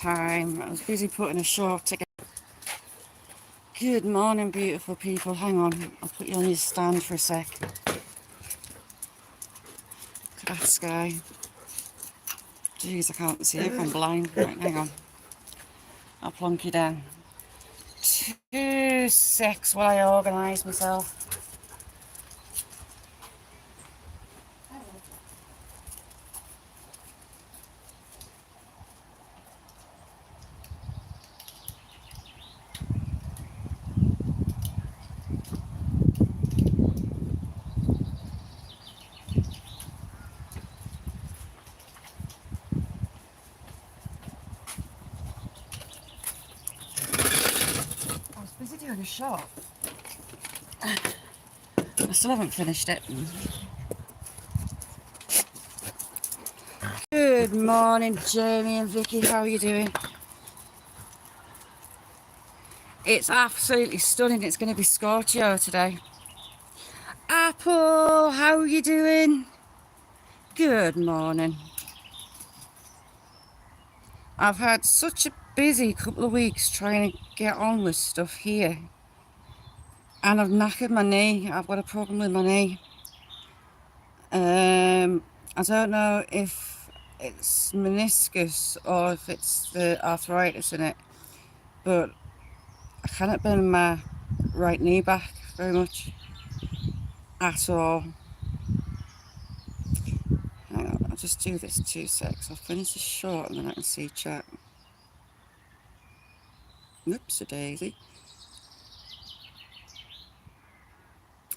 time. I was busy putting a short together. Good morning, beautiful people. Hang on, I'll put you on your stand for a sec. Look at that sky. Jeez, I can't see if I'm blind. Right, hang on. I'll plonk you down. 2 secs while I organise myself. I was busy doing a shot. I still haven't finished it. Good morning, Jamie and Vicky. How are you doing? It's absolutely stunning. It's going to be Scorchio today. Apple, how are you doing? Good morning. I've had such a busy couple of weeks trying to get on with stuff here. And I've knackered my knee. I've got a problem with my knee. I don't know if it's meniscus or if it's the arthritis in it, but I cannot bend my right knee back very much at all. Hang on, I'll just do this 2 secs. I'll finish this short and then I can see chat. Oops, a daisy.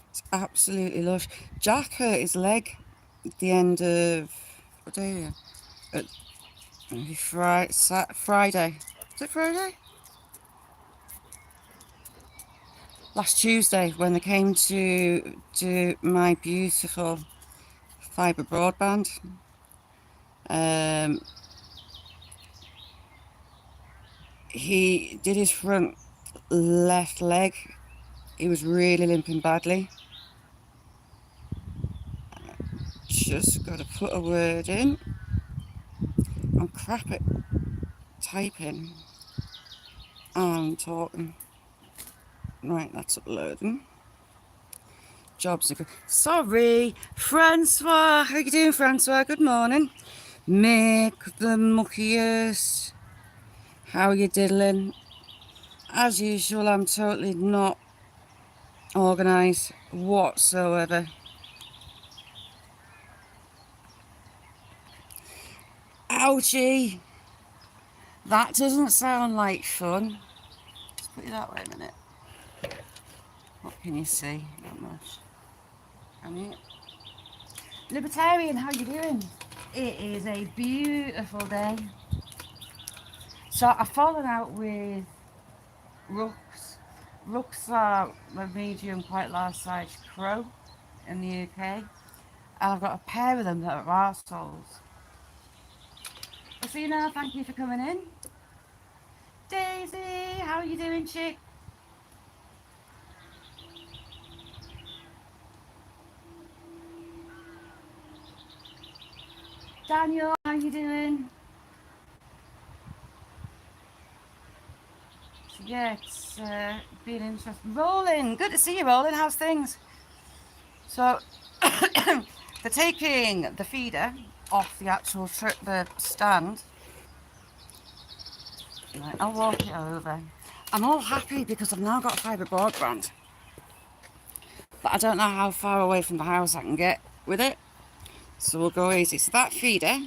It's absolutely lush. Jack hurt his leg at the end of, what day are you? Friday. Is it Friday? Last Tuesday when they came to do my beautiful fibre broadband. He did his front left leg. He was really limping badly. Just got to put a word in. I'm crap at typing and talking. Right, that's uploading. Jobs are good. Sorry, Francois. How you doing, Francois? Good morning. Make the muckiest. How are you diddling? As usual, I'm totally not organised whatsoever. Ouchie! That doesn't sound like fun. Let's put it that way a minute. What can you see? Not much. Can you? Libertarian, how you doing? It is a beautiful day. So I've fallen out with rooks. Rooks are a medium, quite large size crow in the UK. And I've got a pair of them that are arseholes. I'll see you now, thank you for coming in. Daisy, how are you doing, chick? Daniel, how you doing? So yeah, it's been interesting. Roland, good to see you, Roland. How's things? So they're taking the feeder off the actual the stand. Right, I'll walk it over. I'm all happy because I've now got a fibre broadband, but I don't know how far away from the house I can get with it. So we'll go easy. So that feeder,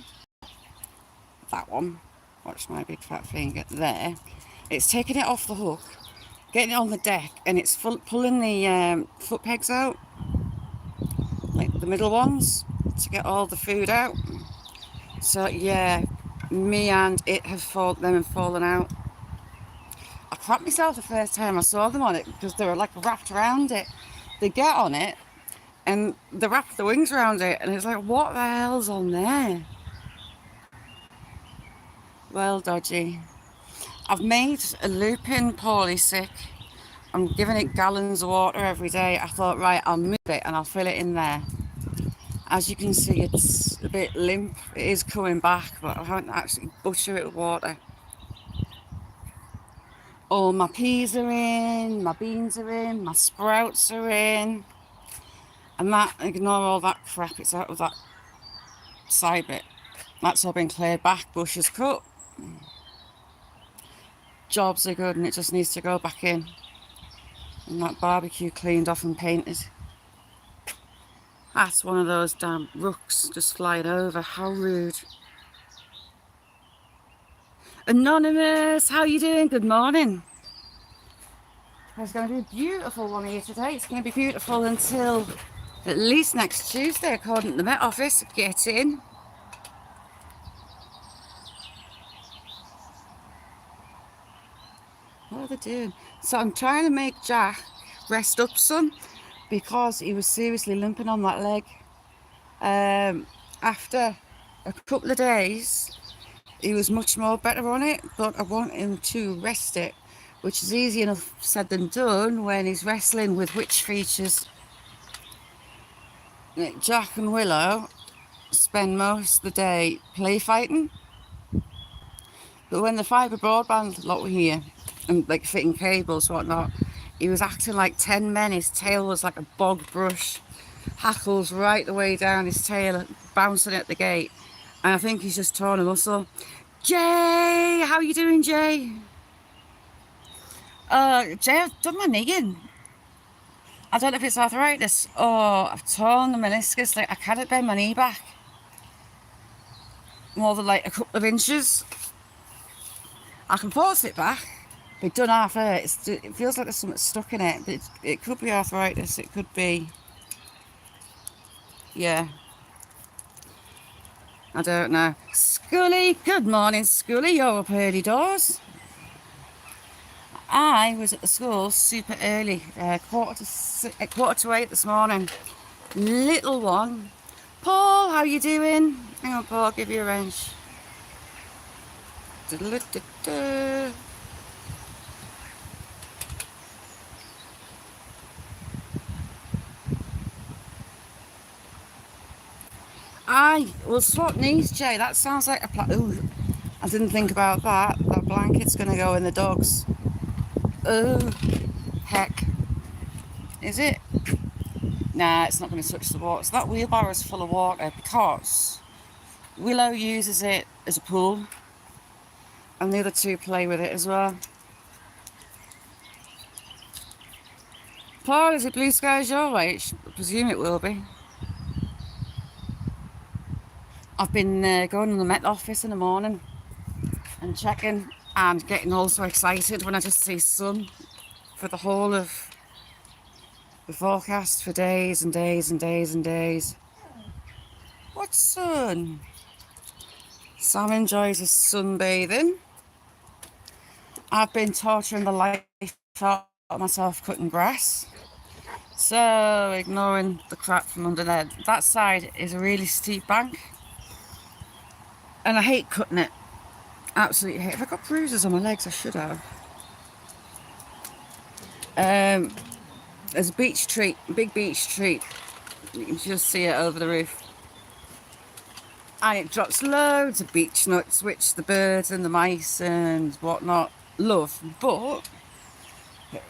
that one, watch my big fat finger there, it's taking it off the hook, getting it on the deck, and it's pulling the foot pegs out, like the middle ones, to get all the food out. So yeah, me and it have fallen out. I crapped myself the first time I saw them on it because they were like wrapped around it. They get on it and they wrap the wings around it, and it's like, what the hell's on there? Well, dodgy. I've made a lupin poorly sick. I'm giving it gallons of water every day. I thought, right, I'll move it and I'll fill it in there. As you can see, it's a bit limp. It is coming back, but I haven't actually butchered it with water. All my peas are in, my beans are in, my sprouts are in. And that, ignore all that crap, it's out of that side bit. That's all been cleared back, bushes cut. Jobs are good and it just needs to go back in. And that barbecue cleaned off and painted. That's one of those damn rooks just flying over. How rude. Anonymous, how you doing? Good morning. It's going to be a beautiful one here today. It's going to be beautiful until at least next Tuesday, according to the Met Office. Get in. What are they doing? So I'm trying to make Jack rest up some because he was seriously limping on that leg. After a couple of days, he was much more better on it, but I want him to rest it, which is easy enough said than done when he's wrestling with witch features. Jack and Willow spend most of the day play fighting, but when the fibre broadband lot were here and like fitting cables whatnot, he was acting like 10 men. His tail was like a bog brush, hackles right the way down his tail, bouncing at the gate, and I think he's just torn a muscle. Jay, how you doing, Jay? Jay, I've done my knee in. I don't know if it's arthritis or I've torn the meniscus. Like, I can't bend my knee back more than like a couple of inches. I can force it back, but it done half hurt. It feels like there's something stuck in it, but it could be arthritis. It could be, yeah. I don't know. Scully, good morning, Scully. You're up early doors. I was at the school super early, quarter to 8 this morning. Little one. Paul, how you doing? Hang on, Paul, I'll give you a wrench. I will swap knees, Jay. That sounds like a plan. Ooh, I didn't think about that. That blanket's going to go in the dogs. Oh, heck. Is it? Nah, it's not going to touch the water. So that wheelbarrow is full of water because Willow uses it as a pool and the other two play with it as well. Paul, is it blue skies your way? I presume it will be. I've been going to the Met Office in the morning and checking and getting all so excited when I just see sun for the whole of the forecast for days and days and days and days. What sun? Sam enjoys his sunbathing. I've been torturing the life out of myself cutting grass. So, ignoring the crap from under there. That side is a really steep bank. And I hate cutting it. Absolutely hate it. If I got bruises on my legs, I should have. There's a beech tree, a big beech tree. You can just see it over the roof. And it drops loads of beech nuts, which the birds and the mice and whatnot love. But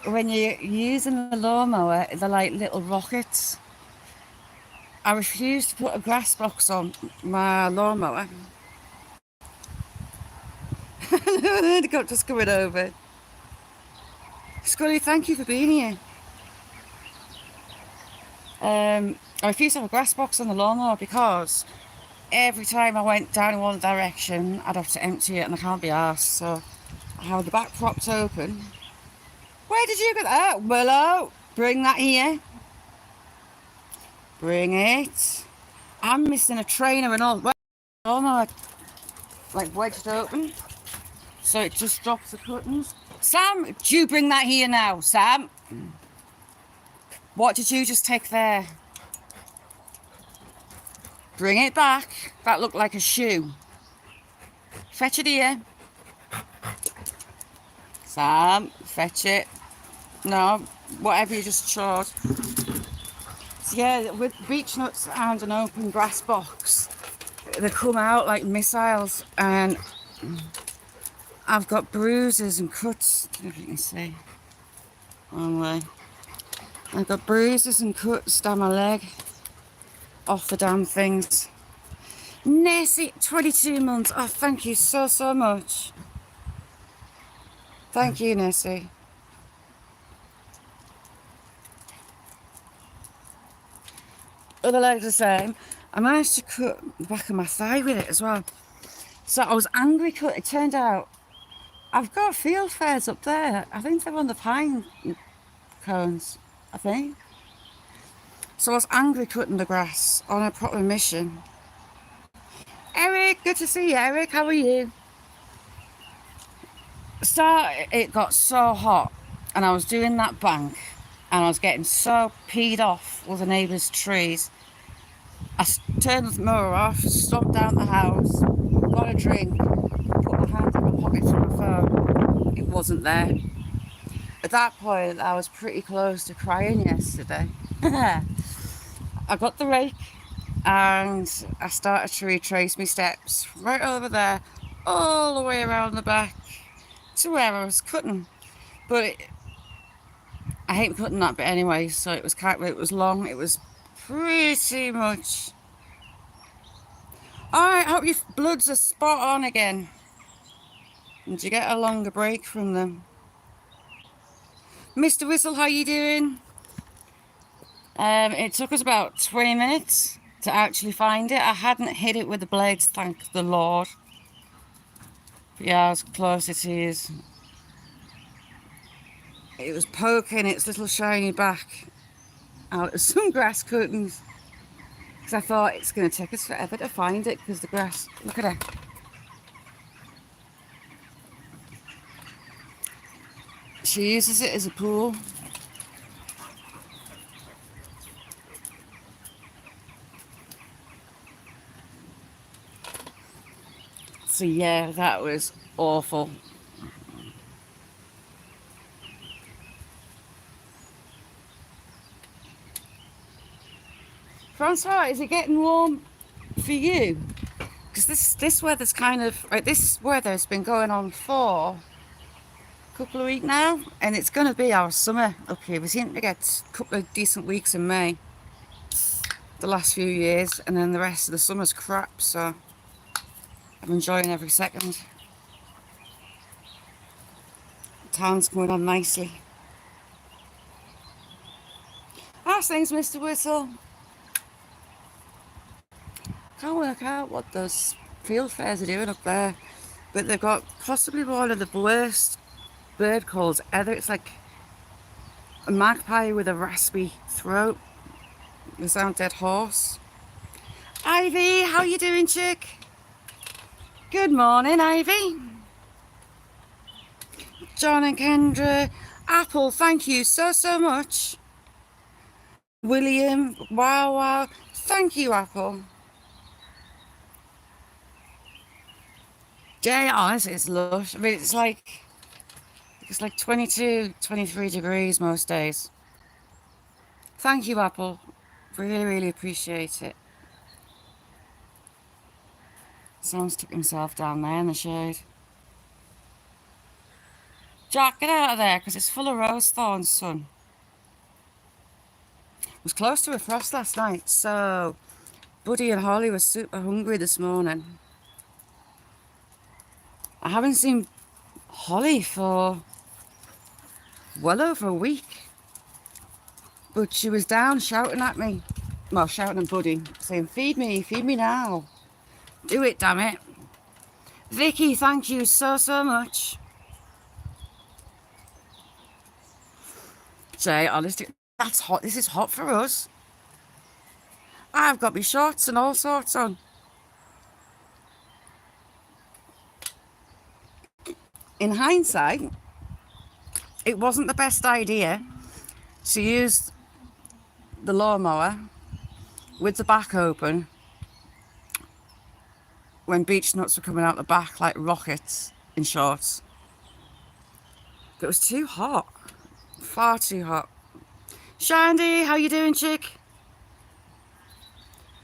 when you're using the lawnmower, they're like little rockets. I refuse to put a grass box on my lawnmower. The got just coming over. Scully, thank you for being here. I refuse to have a grass box on the lawnmower because every time I went down in one direction, I'd have to empty it and I can't be arsed. So I have the back propped open. Where did you get that? Willow, bring that here. Bring it. I'm missing a trainer and all. Lawnmower like wedged open. So it just drops the curtains. Sam, do you bring that here now, Sam? What did you just take there? Bring it back. That looked like a shoe. Fetch it here. Sam, fetch it. No, whatever you just chawed. So yeah, with beech nuts and an open grass box, they come out like missiles and I've got bruises and cuts, if you can see. Wrong way. I've got bruises and cuts down my leg off the damn things. Nessie, 22 months. Oh, thank you so, so much. Thank you, Nessie. Other leg's the same. I managed to cut the back of my thigh with it as well. So I was angry cut. It turned out I've got field fairs up there. I think they're on the pine cones, I think. So I was angry cutting the grass on a proper mission. Eric, good to see you, Eric. How are you? It got so hot and I was doing that bank and I was getting so peed off with the neighbour's trees. I turned the mower off, stomped down the house, got a drink, put my hand in my pocket for my phone. It wasn't there. At that point, I was pretty close to crying yesterday. I got the rake and I started to retrace my steps right over there, all the way around the back to where I was cutting. But I hate cutting that bit anyway, so it was long. It was pretty much. Alright, hope your bloods are spot on again. And you get a longer break from them. Mr. Whistle, how you doing? It took us about 20 minutes to actually find it. I hadn't hit it with the blades, thank the Lord. But yeah, I was closer to his. It was poking its little shiny back out of some grass cuttings. Because I thought it's going to take us forever to find it because the grass, look at her. She uses it as a pool. So yeah, that was awful. Francois, is it getting warm for you? Because this weather's kind of, this weather's been going on for a couple of weeks now, and it's going to be our summer up here. We seem to get a couple of decent weeks in May the last few years, and then the rest of the summer's crap, so I'm enjoying every second. The town's going on nicely. How's things, Mr. Whistle? Can't work out what those field fairs are doing up there, but they've got possibly one of the worst bird calls ever. It's like a magpie with a raspy throat. They sound dead hoarse. Ivy, how you doing, chick? Good morning, Ivy. John and Kendra. Apple, thank you so, so much. William, wow. Thank you, Apple. Jay, honestly, it's lush. I mean, it's like 22, 23 degrees most days. Thank you, Apple. Really, really appreciate it. Someone's took himself down there in the shade. Jack, get out of there, because it's full of rose thorns, son. It was close to a frost last night, so Buddy and Holly were super hungry this morning. I haven't seen Holly for well over a week. But she was down shouting at me. Well, shouting at Buddy, saying, feed me now. Do it, damn it. Vicky, thank you so, so much. Jay, honestly, that's hot. This is hot for us. I've got my shorts and all sorts on. In hindsight, it wasn't the best idea to use the lawnmower with the back open when beech nuts were coming out the back like rockets in shorts. It was too hot. Far too hot. Shandy, how you doing, chick?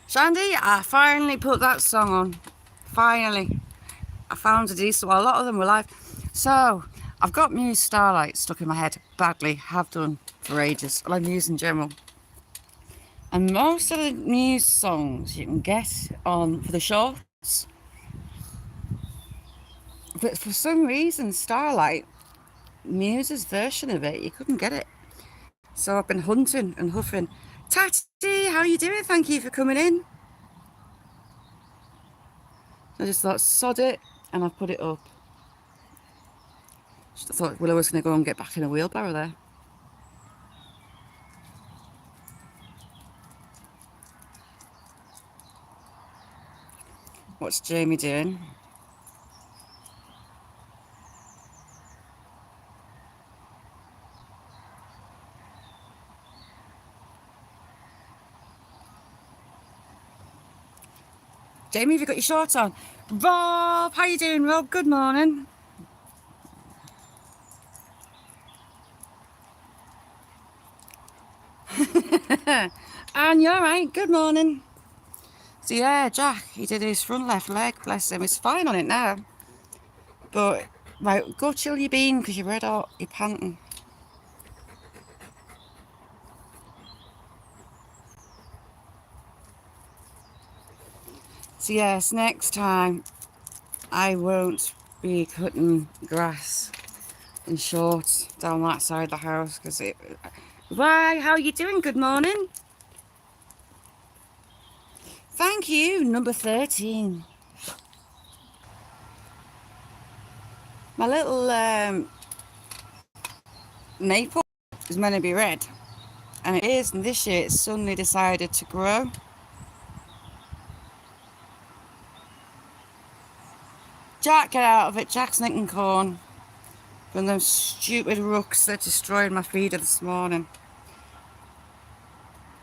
Shandy, I finally put that song on. Finally. I found a decent one. A lot of them were live. So, I've got Muse Starlight stuck in my head badly, have done for ages. I like Muse in general. And most of the Muse songs you can get on for the shorts. But for some reason, Starlight, Muse's version of it, you couldn't get it. So I've been hunting and huffing. Tatty, how are you doing? Thank you for coming in. I just thought, sod it, and I put it up. I thought Willow was going to go and get back in a wheelbarrow there. What's Jamie doing? Jamie, have you got your shorts on? Rob, how you doing, Rob? Good morning. And you're right, good morning. So yeah, Jack, he did his front left leg, bless him. It's fine on it now. But, right, go chill your bean because you're red hot, you're panting. So yes, next time I won't be cutting grass in shorts down that side of the house because it... Why, how are you doing? Good morning. Thank you, number 13. My little maple is meant to be red, and it is, and this year it's suddenly decided to grow. Jack, get out of it. Jack's nicking corn from those stupid rooks that destroyed my feeder this morning.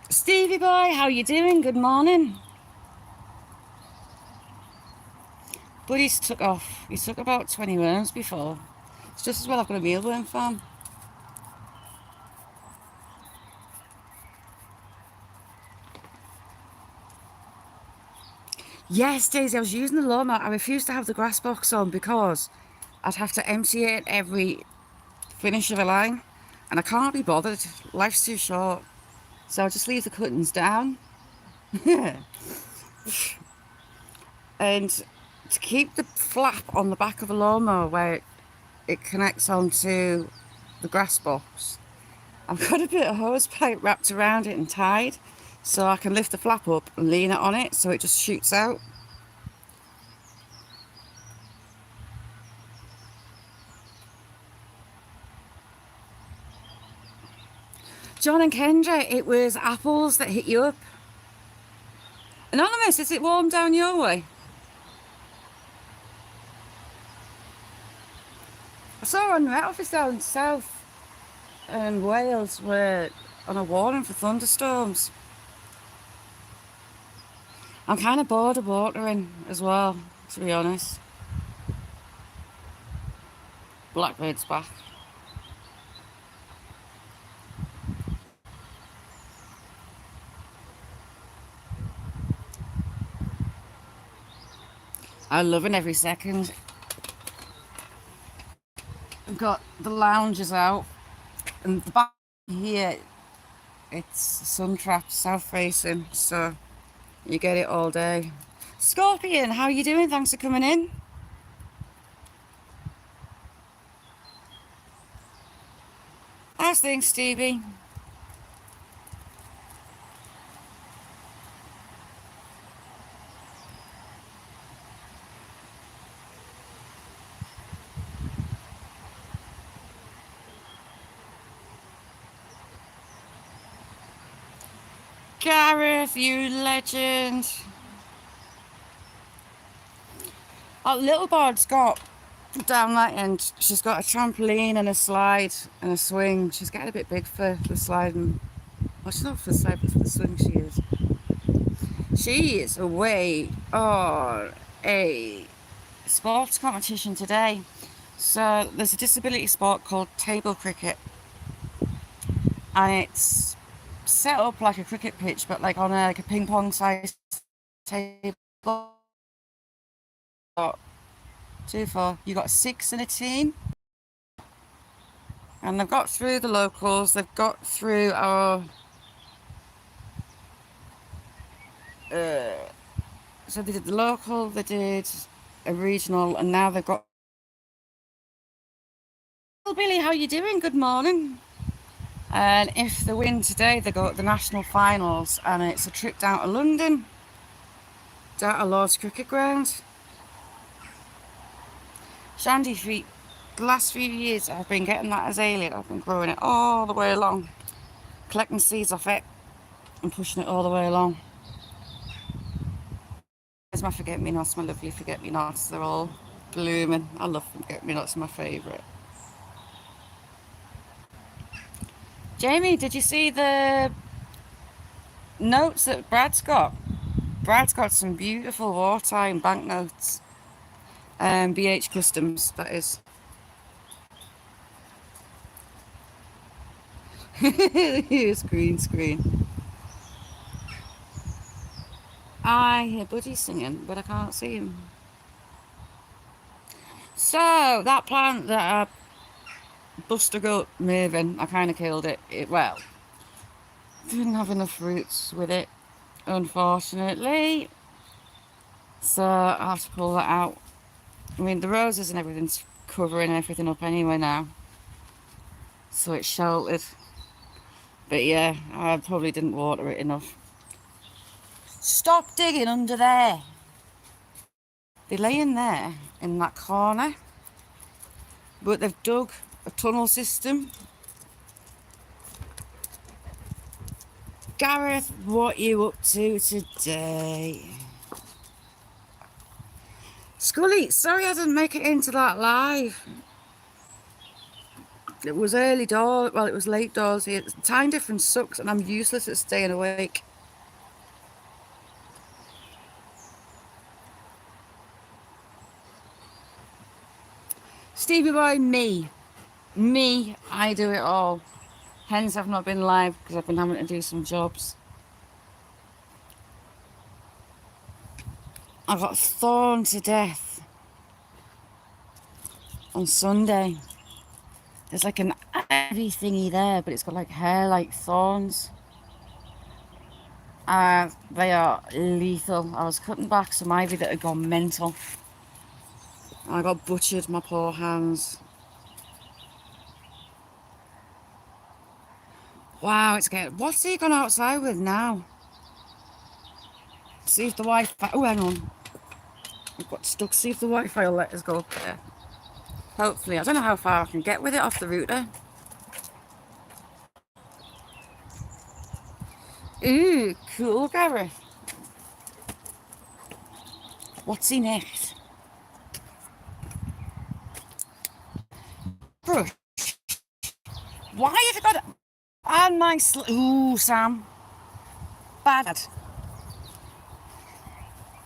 Stevie boy, how you doing? Good morning. Buddy's took off. He took about 20 worms before. It's just as well I've got a mealworm farm. Yes, Daisy, I was using the lawnmower. I refused to have the grass box on because I'd have to empty it every finish of a line, and I can't be bothered. Life's too short. So I'll just leave the curtains down. And to keep the flap on the back of a lawnmower where it connects onto the grass box, I've got a bit of hose pipe wrapped around it and tied so I can lift the flap up and lean it on it so it just shoots out. John and Kendra, it was apples that hit you up. Anonymous, is it warm down your way? I saw on the Met Office down south and Wales were on a warning for thunderstorms. I'm kind of bored of watering as well, to be honest. Blackbird's back. I'm loving every second. I've got the lounges out, and the back here, it's sun trapped, south facing, so you get it all day. Scorpion, how are you doing? Thanks for coming in. How's things, Stevie? Gareth, you legend. Our little bird's got down that end. She's got a trampoline and a slide and a swing. She's getting a bit big for the slide and... Well, she's not for the slide, but for the swing she is. She is away on a sports competition today. So there's a disability sport called table cricket. And it's set up like a cricket pitch, but like on like a ping pong size table. 2, 4. You got 6 in a team. And they've got through the locals. They've got through our... so they did the local, they did a regional, and now they've got... Well, Billy, how you doing? Good morning. And if they win today, they go at the national finals, and it's a trip down to London, down to Lord's Cricket Ground. Shandy feet. The last few years I've been getting that azalea. I've been growing it all the way along, collecting seeds off it and pushing it all the way along. There's my forget-me-nots, my lovely forget-me-nots. They're all blooming. I love forget-me-nots, my favourite. Jamie, did you see the notes that Brad's got? Brad's got some beautiful wartime banknotes. BH Customs, that is. Here's green screen. I hear Buddy singing, but I can't see him. So, that plant that I busted up moving, I kind of killed it. Well, didn't have enough roots with it, unfortunately. So, I have to pull that out. I mean, the roses and everything's covering everything up anyway now. So it's sheltered. But yeah, I probably didn't water it enough. Stop digging under there. They lay in there, in that corner. But they've dug a tunnel system. Gareth, what are you up to today? Scully, sorry I didn't make it into that live. It was early doors, well it was late doors here. Time difference sucks and I'm useless at staying awake. Stevie boy, me, I do it all. Hence I've not been live because I've been having to do some jobs. I got thorned to death on Sunday. There's like an ivy thingy there, but it's got like hair like thorns. They are lethal. I was cutting back some ivy that had gone mental. I got butchered, my poor hands. Wow, it's getting... What's he gone outside with now? See if the Wi-Fi... Oh, hang on. I've got stuck. See if the Wi-Fi will let us go up there. Hopefully. I don't know how far I can get with it off the router. Ooh, cool, Gareth. What's he next? Brush. Why have you got it? And my ooh, Sam. Bad.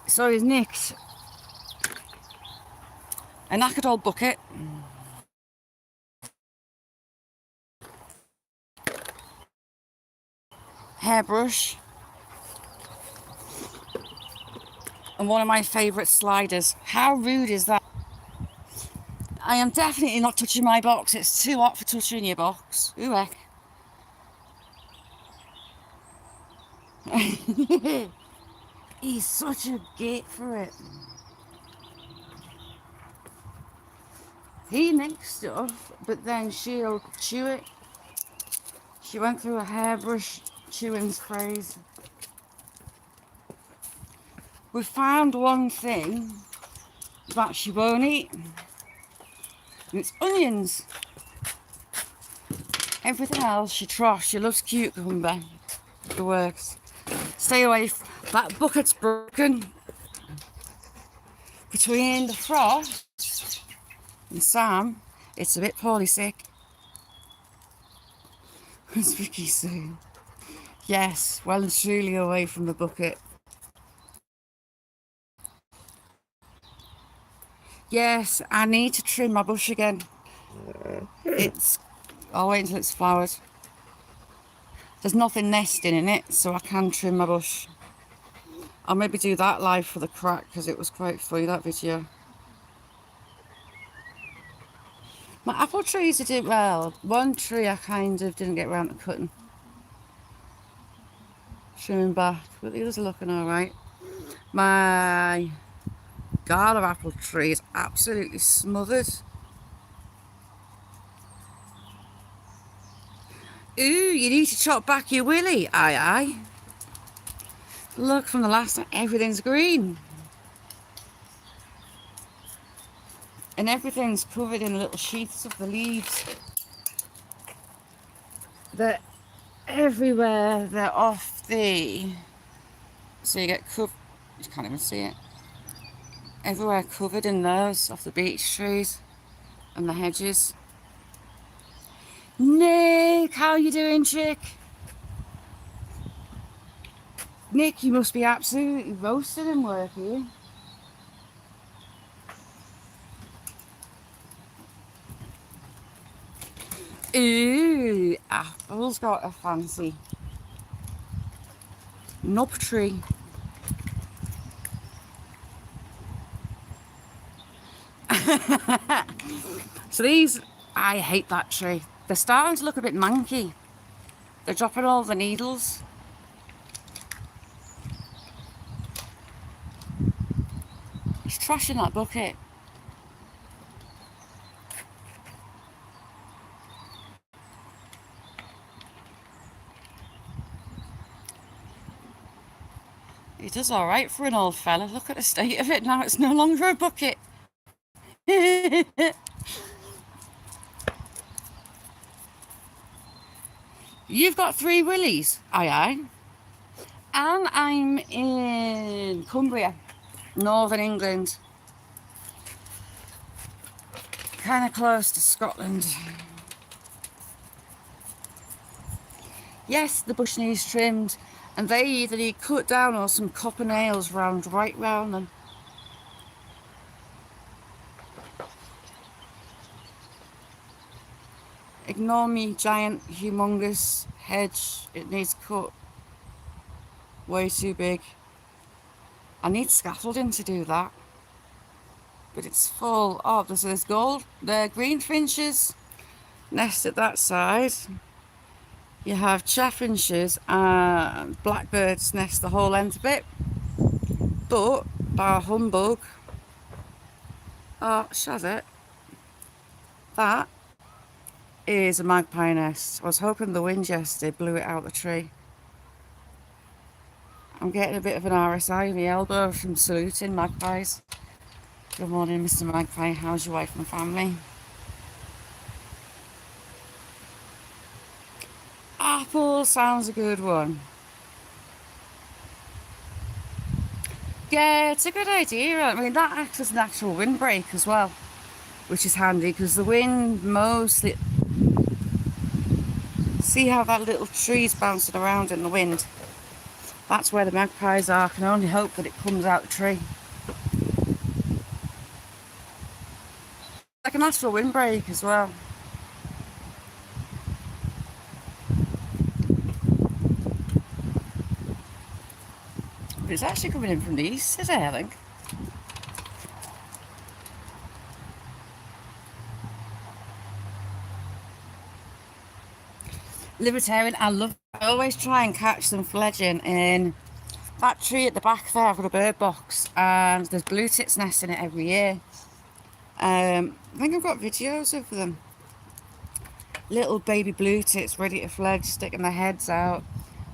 So he's nicked a knackered old bucket. Hairbrush. And one of my favourite sliders. How rude is that? I am definitely not touching my box. It's too hot for touching your box. Ooh, heck. He's such a git for it. He nicks stuff, but then she'll chew it. She went through a hairbrush chewing craze. We found one thing that she won't eat, and it's onions. Everything else she trusts. She loves cucumber. It works. Stay away. That bucket's broken. Between the frost and Sam, it's a bit poorly sick. It's Vicky Sue. Yes, well and truly away from the bucket. Yes, I need to trim my bush again. I'll wait until it's flowered. There's nothing nesting in it, so I can trim my bush. I'll maybe do that live for the crack, because it was quite funny, that video. My apple trees are doing well. One tree I kind of didn't get around to cutting, trimming back, but the others are looking all right. My gala apple tree is absolutely smothered. Ooh, you need to chop back your willy. Aye, aye. Look, from the last time, everything's green. And everything's covered in little sheaths of the leaves. They're everywhere. They're off the... So you get covered... You can't even see it. Everywhere covered in those, off the beech trees and the hedges. Nick, how you doing, chick? Nick, you must be absolutely roasted in work here. Ooh, Apple's got a fancy nub tree. So these, I hate that tree. They're starting to look a bit manky. They're dropping all the needles. He's trashing that bucket. He does all right for an old fella. Look at the state of it now. It's no longer a bucket. You've got 3 willies. Aye, aye. And I'm in Cumbria, Northern England. Kind of close to Scotland. Yes, the bush needs trimmed, and they either need cut down or some copper nails right round them. Ignore me, giant, humongous hedge. It needs cut. Way too big. I need scaffolding to do that. But it's full of, there's gold, there green finches nest at that side. You have chaffinches and blackbirds nest the whole length of it. But, bar humbug, oh, shut it. That is a magpie nest. I was hoping the wind yesterday blew it out the tree. I'm getting a bit of an RSI in the elbow from saluting magpies. Good morning, Mr. Magpie. How's your wife and family? Apple sounds a good one. Yeah, it's a good idea. I mean, that acts as an actual windbreak as well, which is handy because the wind mostly... See how that little tree's bouncing around in the wind? That's where the magpies are. I can only hope that it comes out the tree. I can ask for a windbreak as well. But it's actually coming in from the east today, I think. Libertarian, I always try and catch them fledging in that tree at the back there. I've got a bird box and there's blue tits nesting it every year. I think I've got videos of them. Little baby blue tits ready to fledge, sticking their heads out.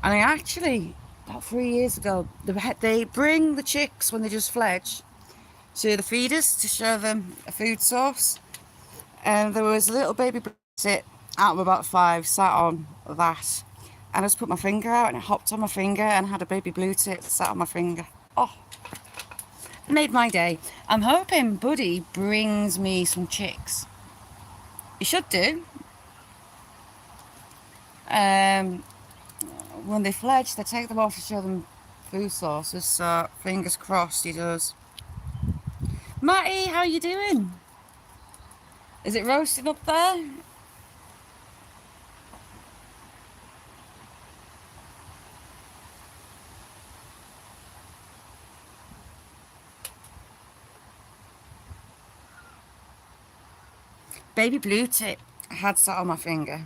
And I actually, about 3 years ago, they bring the chicks when they just fledge to the feeders to show them a food source. And there was a little baby blue tit out of about 5 sat on that. And I just put my finger out and it hopped on my finger and had a baby blue tit sat on my finger. Oh, it made my day. I'm hoping Buddy brings me some chicks. He should do. When they fledge, they take them off to show them food sources, so fingers crossed he does. Matty, how you doing? Is it roasting up there? Baby blue tit had sat on my finger.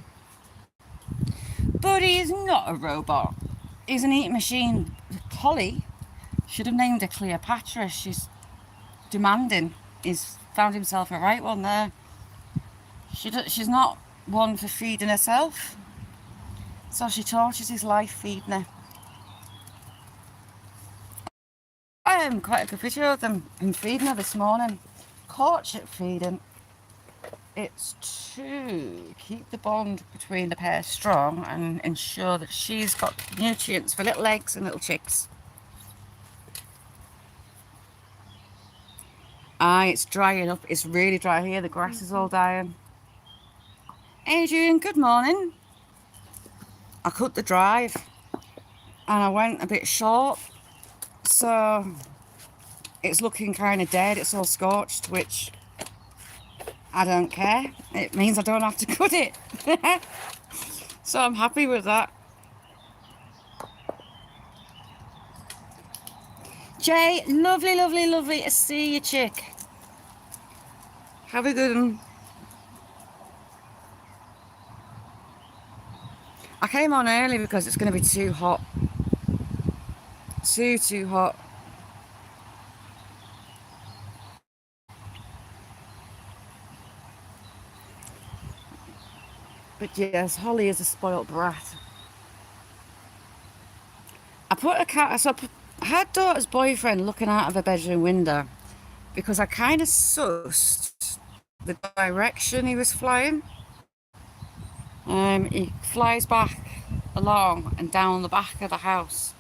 But he's not a robot. He's an eating machine. Polly should have named her Cleopatra. She's demanding. He's found himself a right one there. She's not one for feeding herself. So she tortures his life feeding her. I am quite a good video of them feeding her this morning. Courtship feeding. It's to keep the bond between the pair strong and ensure that she's got nutrients for little eggs and little chicks. It's drying up. It's really dry here. The grass is all dying. Adrian, good morning. I cut the drive and I went a bit short, so it's looking kind of dead. It's all scorched, which I don't care. It means I don't have to cut it. So I'm happy with that. Jay, lovely, lovely, lovely to see you, chick. Have a good one. I came on early because it's going to be too hot. Too hot. But yes, Holly is a spoilt brat. I had daughter's boyfriend looking out of a bedroom window because I kind of sussed the direction he was flying. He flies back along and down the back of the house.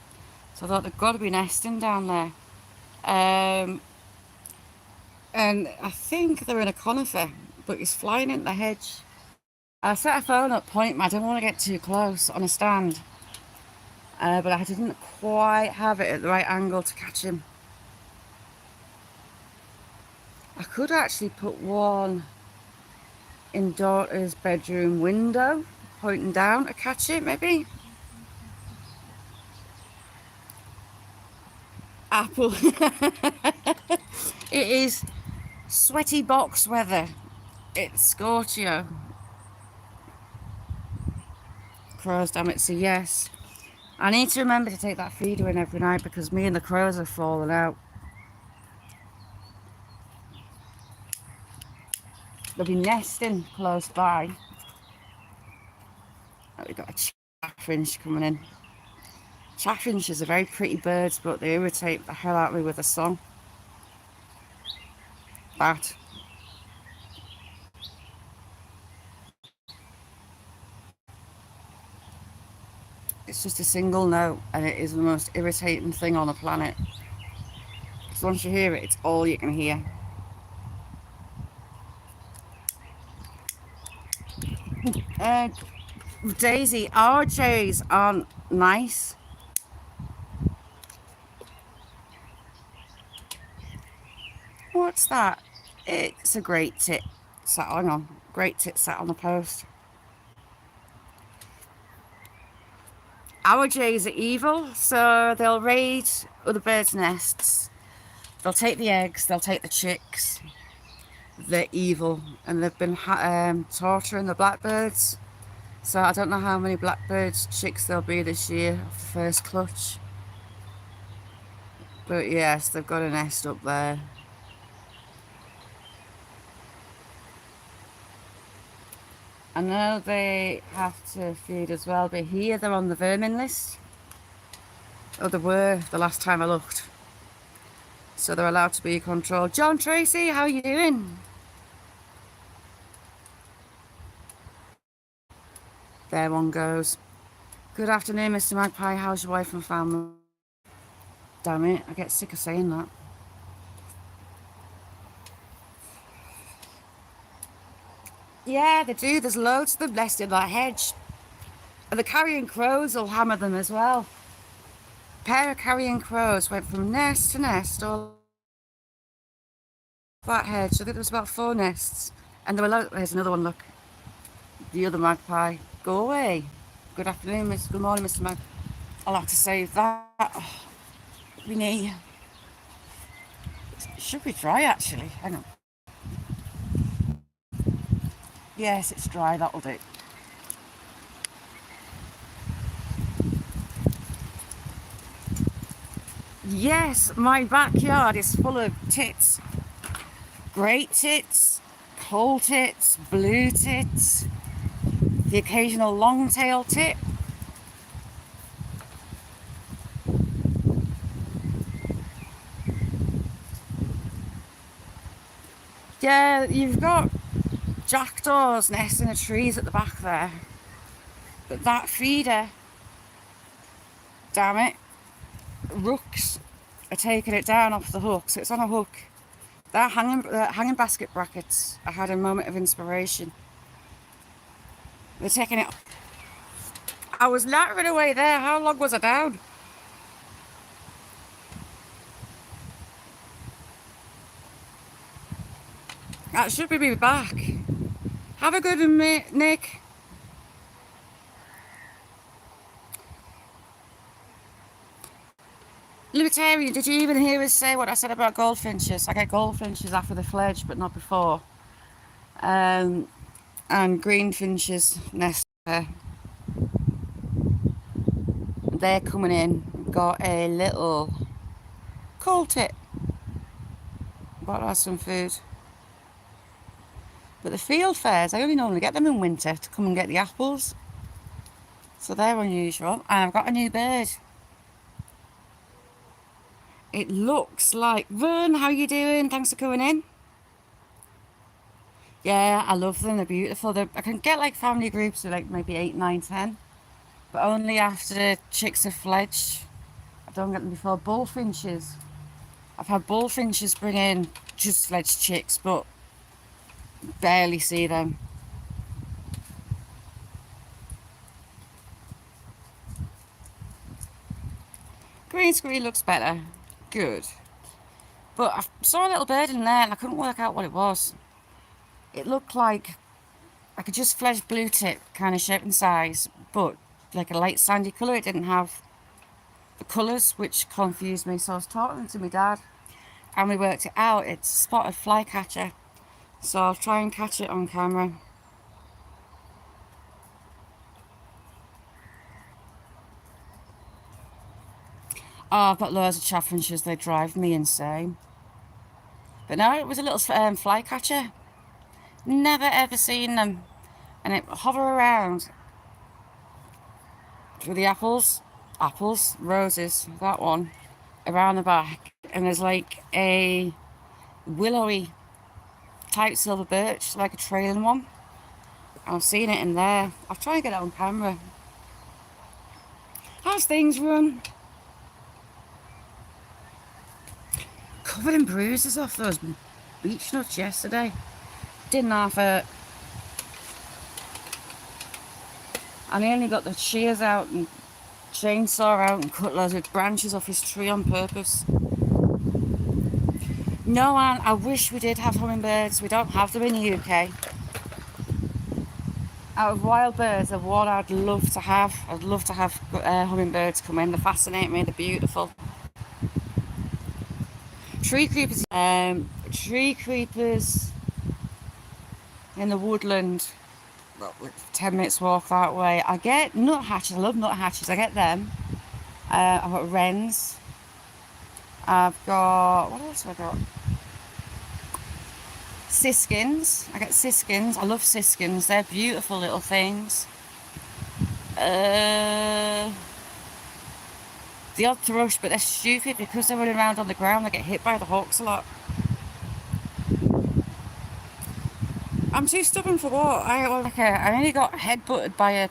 So I thought they've got to be nesting down there. And I think they're in a conifer, but he's flying in the hedge. I set a phone up point, I didn't want to get too close on a stand. But I didn't quite have it at the right angle to catch him. I could actually put one in daughter's bedroom window, pointing down to catch it, maybe. Apple. It is sweaty box weather. It's Scorpio. Crows, damn it. So yes, I need to remember to take that feeder in every night because me and the crows have fallen out. They'll be nesting close by. Oh, we've got a chaffinch coming in. Chaffinches are very pretty birds, but they irritate the hell out of me with a song. That. It's just a single note and it is the most irritating thing on the planet. Because once you hear it, it's all you can hear. Daisy, our jays aren't nice. What's that? It's a great tit sat on. Great tit sat on the post. Our jays are evil, so they'll raid other birds' nests. They'll take the eggs, they'll take the chicks. They're evil, and they've been torturing the blackbirds. So I don't know how many blackbirds chicks there'll be this year of the first clutch. But yes, they've got a nest up there. I know they have to feed as well, but here they're on the vermin list. Oh, they were the last time I looked. So they're allowed to be controlled. John Tracy, how are you doing? There one goes. Good afternoon, Mr. Magpie. How's your wife and family? Damn it, I get sick of saying that. Yeah, they do. There's loads of them nested in that hedge. And the carrion crows will hammer them as well. A pair of carrion crows went from nest to nest all that hedge. I think there was about 4 nests. And there were there's another one, look. The other magpie. Go away. Good afternoon, Miss. Good morning, Mr. Mag. I'll have to save that. Oh, we need. It should be dry actually. Hang on. Yes, it's dry, that'll do. Yes, my backyard is full of tits. Great tits, coal tits, blue tits, the occasional long-tailed tit. Yeah, you've got jackdaws nesting in the trees at the back there. But that feeder, damn it, rooks are taking it down off the hook, so it's on a hook. That hanging basket brackets, I had a moment of inspiration. They're taking it. I was nattering away there. How long was I down? That should be me back. Have a good one, mate, Nick. Libertarian, did you even hear us say what I said about goldfinches? I get goldfinches after they fledge, but not before. And greenfinches nest there. They're coming in. Got a little coal tit. Got us some food. But the field fairs, I only normally get them in winter to come and get the apples. So they're unusual. And I've got a new bird. It looks like... Vern, how you doing? Thanks for coming in. Yeah, I love them. They're beautiful. I can get like family groups of like maybe 8, 9, 10. But only after the chicks have fledged. I don't get them before. Bullfinches. I've had bullfinches bring in just fledged chicks, but barely see them. Green screen looks better. Good. But I saw a little bird in there and I couldn't work out what it was. It looked like a just fledged blue tip kind of shape and size, but like a light sandy colour. It didn't have the colours, which confused me. So I was talking to my dad and we worked it out. It's a spotted flycatcher. So I'll try and catch it on camera. Oh, I've got loads of chaffinches. They drive me insane. But no, it was a little flycatcher. Never ever seen them. And it hover around with the apples, roses, that one, around the back. And there's like a willowy type silver birch, like a trailing one. I've seen it in there. I'll try and get it on camera. How's things, Run? Covered in bruises off those beech nuts yesterday. Didn't half hurt. And he only got the shears out and chainsaw out and cut loads of branches off his tree on purpose. No, Anne, I wish we did have hummingbirds. We don't have them in the UK. Out of wild birds, the one I'd love to have. I'd love to have hummingbirds come in. They fascinate me. They're beautiful. Tree creepers in the woodland. Well, 10 minutes walk that way. I get nuthatches. I love nuthatches. I get them. I've got wrens. I've got... what else have I got? Siskins. I get siskins. I love siskins. They're beautiful little things. The odd thrush, but they're stupid because they're running around on the ground. They get hit by the hawks a lot. I'm too stubborn for what? I only got headbutted by a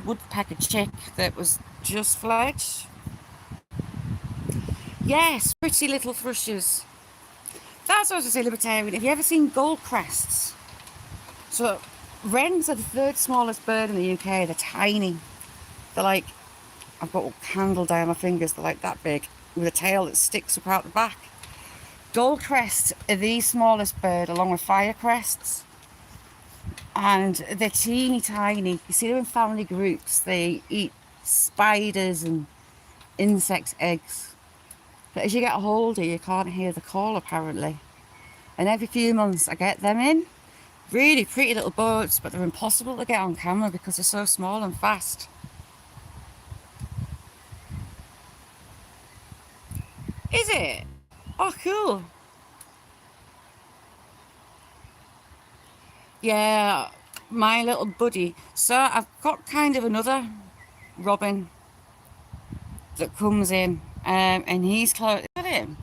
woodpecker chick that was just fledged. Yes, pretty little thrushes. That's what I was going to say, Libertarian. Have you ever seen gold crests? So, wrens are the third smallest bird in the UK. They're tiny. They're like, I've got a candle down my fingers. They're like that big, with a tail that sticks up out the back. Gold crests are the smallest bird, along with firecrests. And they're teeny tiny. You see them in family groups. They eat spiders and insect eggs. But as you get older, you can't hear the call apparently. And every few months I get them in. Really pretty little boats, but they're impossible to get on camera because they're so small and fast. Is it? Oh, cool. Yeah, my little buddy. So I've got kind of another robin that comes in, and he's close. Look at him.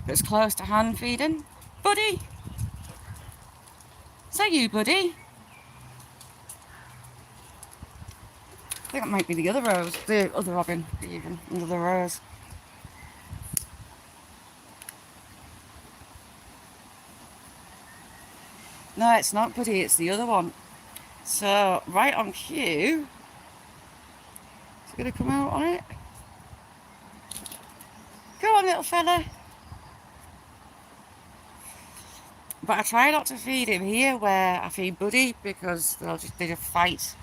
That's close to hand feeding. Buddy, is that you, buddy? I think it might be the other rose, the other robin, even another rose. No, it's not, buddy. It's the other one. So right on cue. Is it gonna come out on it? Go on, little fella. But I try not to feed him here where I feed Buddy because they just fight.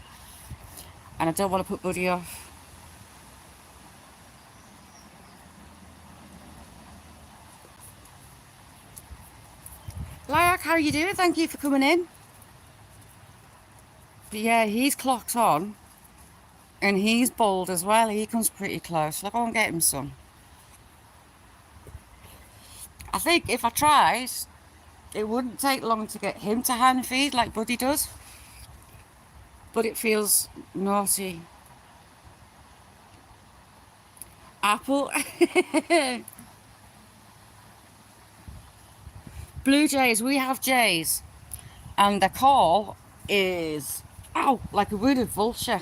And I don't want to put Buddy off. Lark, how are you doing? Thank you for coming in. But yeah, he's clocked on. And he's bold as well. He comes pretty close. I'll go and get him some. I think if I tried, it wouldn't take long to get him to hand feed like Buddy does. But it feels naughty. Apple. Blue jays. We have jays. And their call is, ow, like a wounded vulture.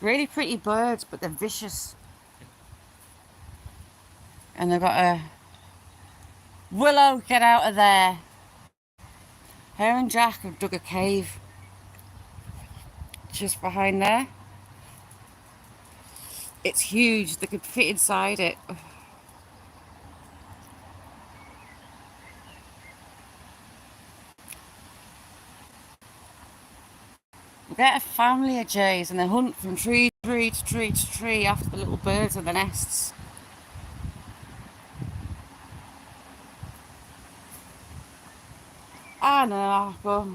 Really pretty birds, but they're vicious. And they've got a... Willow, get out of there. Her and Jack have dug a cave just behind there. It's huge. They could fit inside it. We get a family of jays and they hunt from tree to tree to tree to tree after the little birds in the nests. I know, but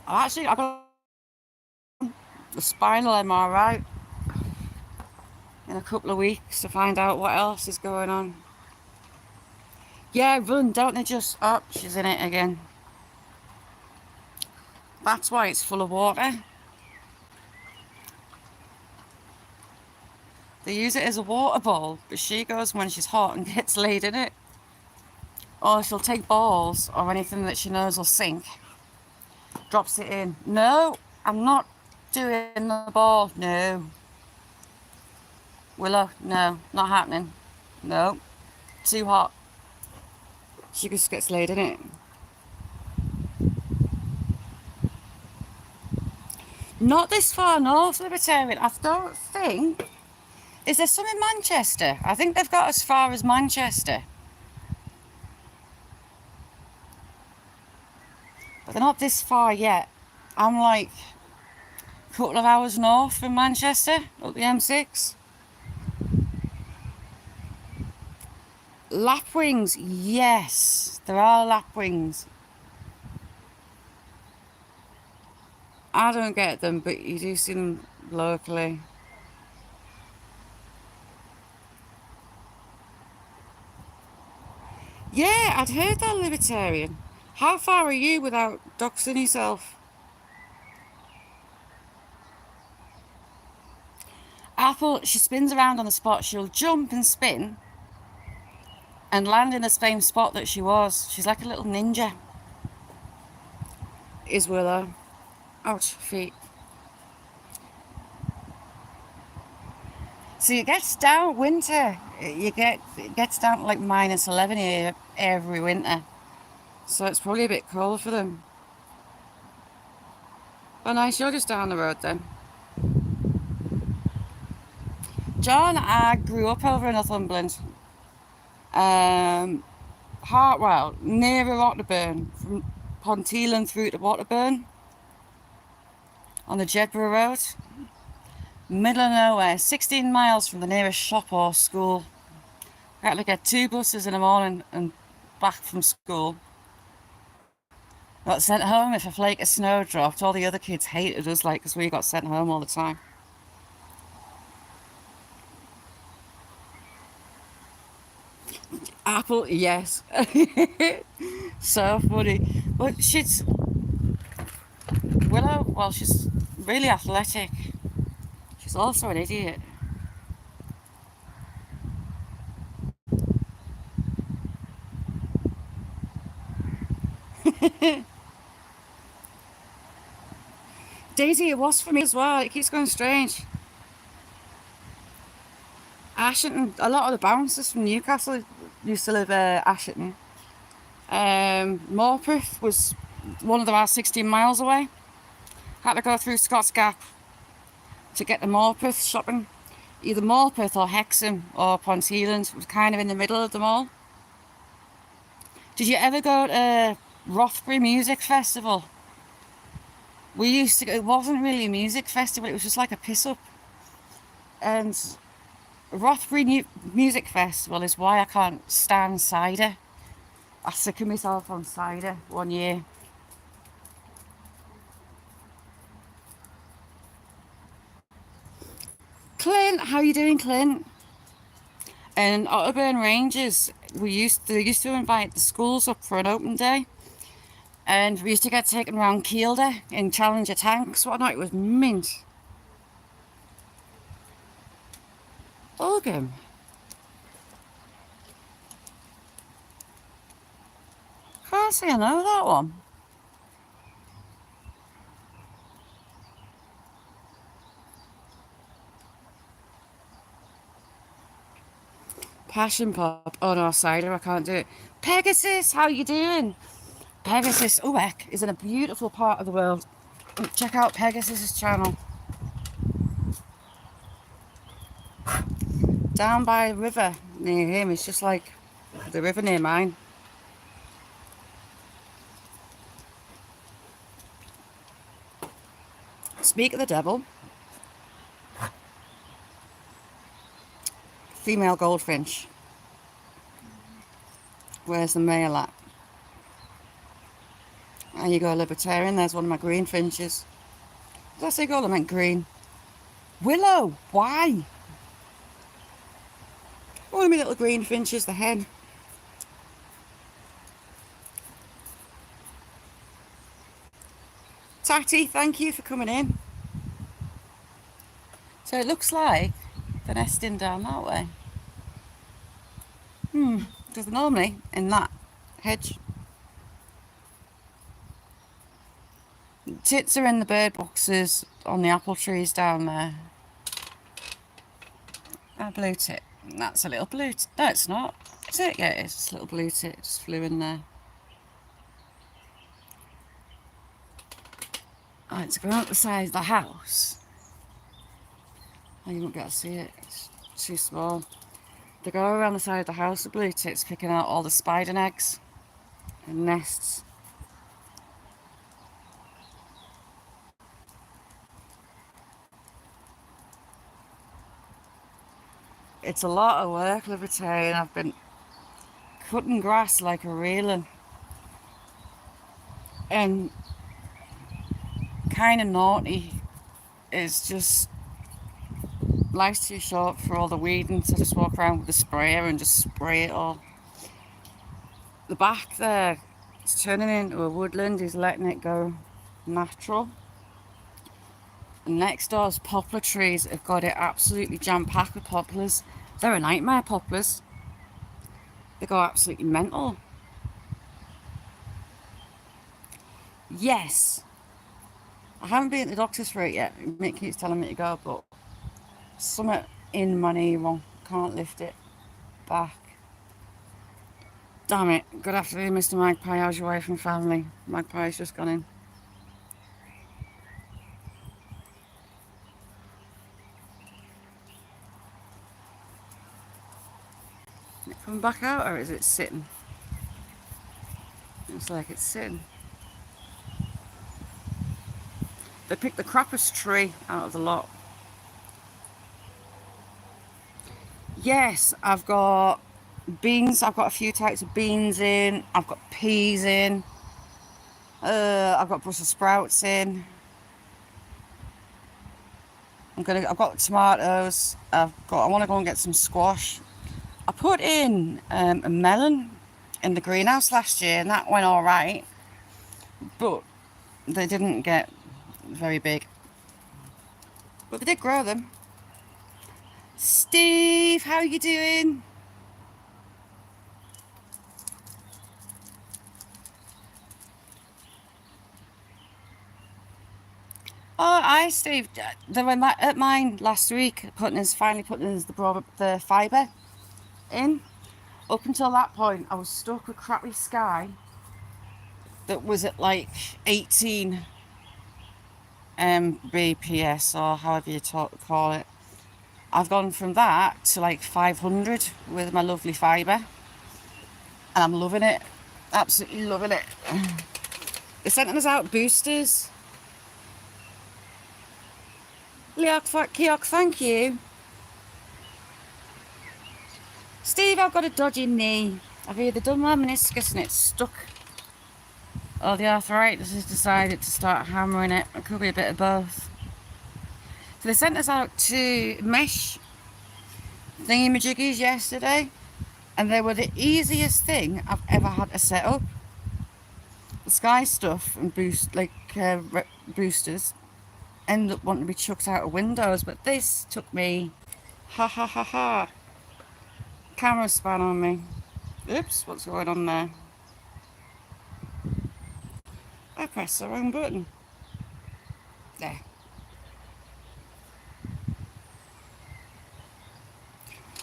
I got the spinal MRI in a couple of weeks to find out what else is going on. Yeah, run, don't they just... Oh, she's in it again. That's why it's full of water. They use it as a water bowl, but she goes when she's hot and gets laid in it. Or she'll take balls or anything that she knows will sink. Drops it in. No, I'm not doing the ball. No. Willow, no, not happening. No, too hot. She just gets laid in it. Not this far north, Libertarian. I don't think. Is there some in Manchester? I think they've got as far as Manchester. But they're not this far yet. I'm like a couple of hours north from Manchester, up the M6. Lapwings, yes, there are lapwings. I don't get them, but you do see them locally. Yeah, I'd heard that, Libertarian. How far are you without doxing yourself? Apple, she spins around on the spot. She'll jump and spin and land in the same spot that she was. She's like a little ninja. Is Willow. Ouch, feet. So it gets down winter. It gets down to like -11 here every winter. So it's probably a bit cold for them. Oh nice, you're just down the road then. John, I grew up over in Northumberland. Hartwell, near Otterburn, from Ponteland through to Otterburn, on the Jedburgh Road. Middle of nowhere, 16 miles from the nearest shop or school. I had to get 2 buses in the morning and back from school. Got sent home if a flake of snow dropped. All the other kids hated us, like, because we got sent home all the time. Apple, yes. So funny. But she's Willow, well, she's really athletic. She's also an idiot. Daisy, it was for me as well. It keeps going strange. Ashington, a lot of the bouncers from Newcastle used to live Ashington. Morpeth was one of about 16 miles away. Had to go through Scott's Gap to get to Morpeth shopping. Either Morpeth or Hexham or Ponteland. It was kind of in the middle of them all. Did you ever go to Rothbury Music Festival? We used to go, it wasn't really a music festival, it was just like a piss up. And Rothbury Music Festival is why I can't stand cider. I sickened myself on cider one year. Clint, how you doing, Clint? And Otterburn Rangers, they used to invite the schools up for an open day, and we used to get taken around Kielder in Challenger tanks. What night? It was mint. Oldham. Can't say I know that one. Passion pop. Oh no, cider, I can't do it. Pegasus, how you doing? Pegasus, oh heck, is in a beautiful part of the world. Check out Pegasus's channel. Down by a river near him, it's just like the river near mine. Speak of the devil. Female goldfinch. Where's the male at? There you go, libertarian. There's one of my green finches. Did I say gold? I meant green. Willow, why? One of my little green finches, the hen. Tatty, thank you for coming in. So it looks like the nesting down that way. Because normally in that hedge. Tits are in the bird boxes on the apple trees down there. A blue tit. That's a little blue tit. No, it's not. Is it? Yeah, it is. It's a little blue tit. Just flew in there. Alright, to go up the side of the house. Oh, you won't be able to see it. It's too small. They go around the side of the house, the blue tits, picking out all the spider eggs and nests. It's a lot of work, libertarian. I've been cutting grass like a reeling. And kind of naughty is just, life's too short for all the weeding to just walk around with the sprayer and just spray it all. The back there, it's turning into a woodland. He's letting it go natural. And next door's poplar trees have got it absolutely jam-packed with poplars. They're a nightmare, poplars. They go absolutely mental. Yes. I haven't been to the doctors for it yet. Mick keeps telling me to go, but something in my knee wrong. Can't lift it back. Damn it. Good afternoon, Mr. Magpie. How's your wife and family? Magpie's just gone in. Is it coming back out or is it sitting? Looks like it's sitting. They picked the crappiest tree out of the lot. Yes, I've got beans. I've got a few types of beans in. I've got peas in. I've got Brussels sprouts in. I've got tomatoes. I want to go and get some squash. I put in a melon in the greenhouse last year, and that went all right, but they didn't get very big. But they did grow them. Steve, how are you doing? Oh, hi, Steve. They were at mine last week, finally putting the fibre in. Up until that point, I was stuck with crappy Sky that was at like 18 Mbps or however you call it. I've gone from that to like 500 with my lovely fibre, and I'm loving it. Absolutely loving it. They're sending us out boosters. Keok, thank you. Steve, I've got a dodgy knee. I've either done my meniscus and it's stuck, or the arthritis has decided to start hammering it. It could be a bit of both. So they sent us out to mesh thingy-majiggies yesterday, and they were the easiest thing I've ever had to set up. The Sky stuff and boosters end up wanting to be chucked out of windows, but this took me, camera span on me. Oops, what's going on there? I pressed the wrong button. There.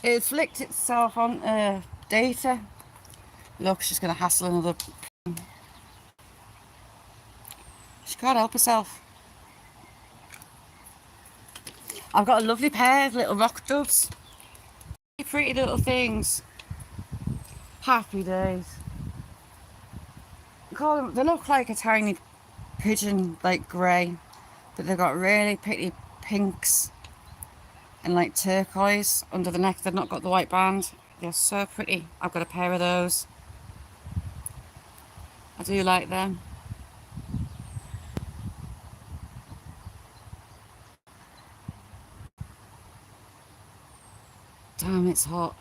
It flicked itself on data. Look, she's going to hassle another. She can't help herself. I've got a lovely pair of little rock doves. Pretty little things. Happy days. They look like a tiny pigeon, like grey, but they've got really pretty pinks and like turquoise under the neck. They've not got the white band. They're so pretty. I've got a pair of those. I do like them. Damn, it's hot.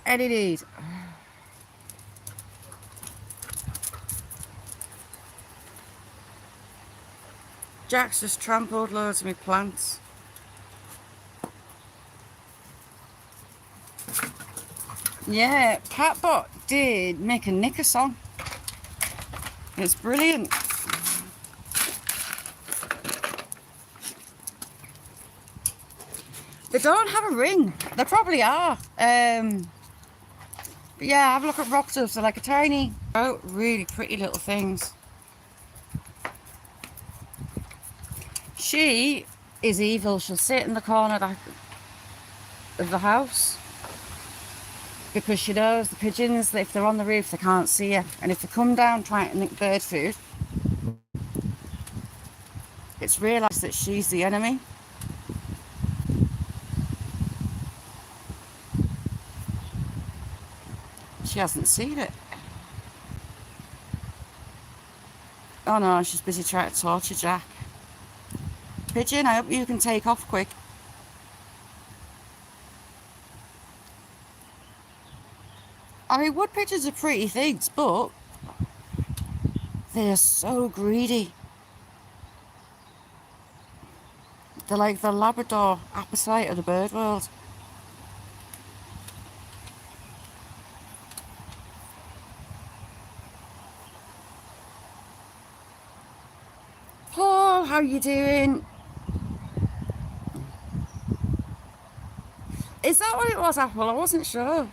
And it is. Jack's just trampled loads of my plants. Yeah, Catbot did make a Nicker song. It's brilliant. They don't have a ring. They probably are. But yeah, have a look at rock doves. They're like a tiny, really pretty little things. She is evil. She'll sit in the corner of the house because she knows the pigeons, if they're on the roof, they can't see her. And if they come down trying to nick bird food, it's realised that she's the enemy. She hasn't seen it. Oh no, she's busy trying to torture Jack. Pigeon, I hope you can take off quick. I mean, wood pigeons are pretty things, but they're so greedy. They're like the Labrador appetite of the bird world. Paul, how you doing? Is that what it was, Apple? I wasn't sure.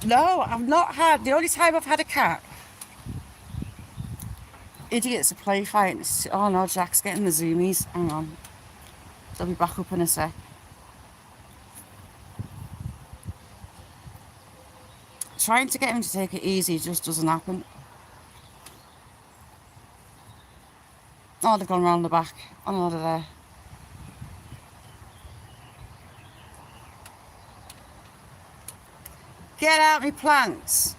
No, I've not had. The only time I've had a cat. Idiot's a play fight. Oh no, Jack's getting the zoomies. Hang on. They'll be back up in a sec. Trying to get him to take it easy just doesn't happen. Oh, they've gone round the back. Oh no, they're there. Get out me plants.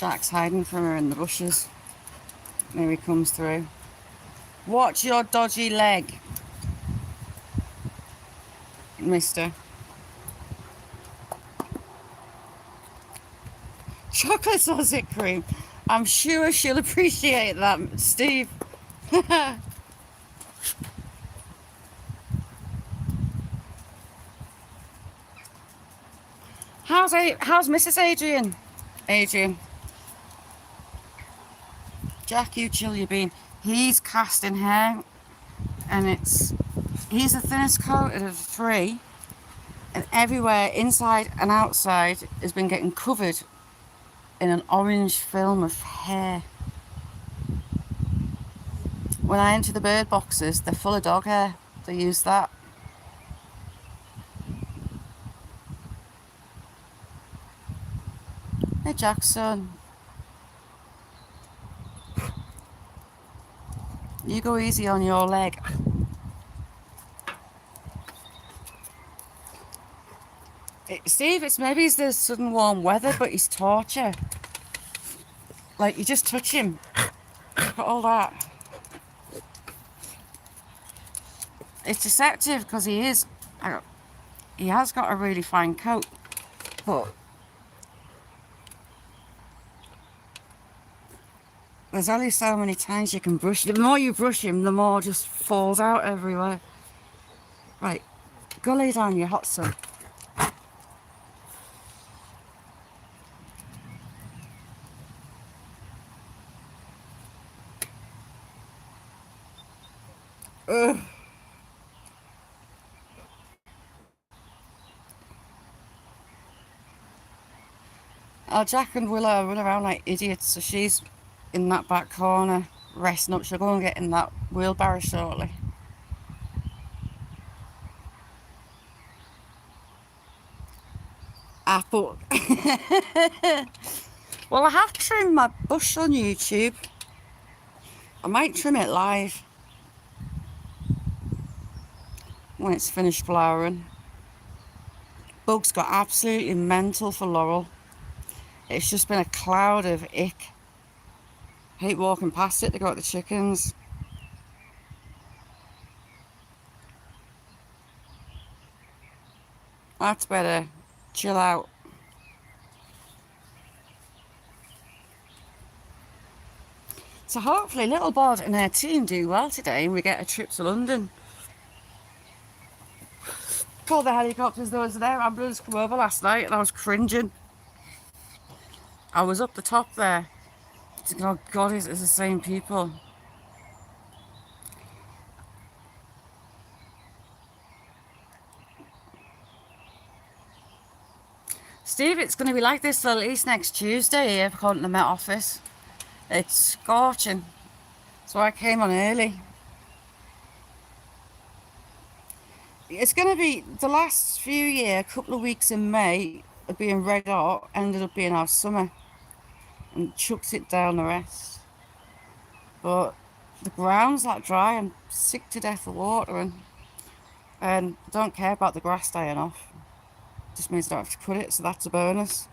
Jack's hiding from her in the bushes. There he comes through. Watch your dodgy leg, mister. Chocolate sausage cream. I'm sure she'll appreciate that, Steve. How's Mrs. Adrian? Adrian. Jack, you chill your bean. He's casting hair, and he's the thinnest coated of the three, and everywhere inside and outside has been getting covered in an orange film of hair. When I enter the bird boxes, they're full of dog hair. They use that. Hey Jackson, you go easy on your leg. Steve, it's maybe it's the sudden warm weather, but he's torture. Like, you just touch him. Look at all that. It's deceptive because he has got a really fine coat, but there's only so many times you can brush. The more you brush him, the more just falls out everywhere. Right, go lay down, you hot son. Ugh. Oh, Jack and Willow run around like idiots, so she's in that back corner resting up. She'll go and get in that wheelbarrow shortly. Apple. Well, I have trimmed my bush on YouTube. I might trim it live when it's finished flowering. Bugs got absolutely mental for Laurel. It's just been a cloud of ick. Hate walking past it. They got the chickens. That's better. Chill out. So hopefully Little Bod and her team do well today and we get a trip to London. Called the helicopters, there was their ambulance come over last night and I was cringing. I was up the top there. Oh God, it's the same people. Steve, it's going to be like this at least next Tuesday here according to the Met Office. It's scorching. So I came on early. It's going to be the last few years, a couple of weeks in May, of being red hot, ended up being our summer. And chucks it down the rest. But the ground's that dry. I'm sick to death of watering. And I don't care about the grass dying off. Just means I don't have to cut it, so that's a bonus.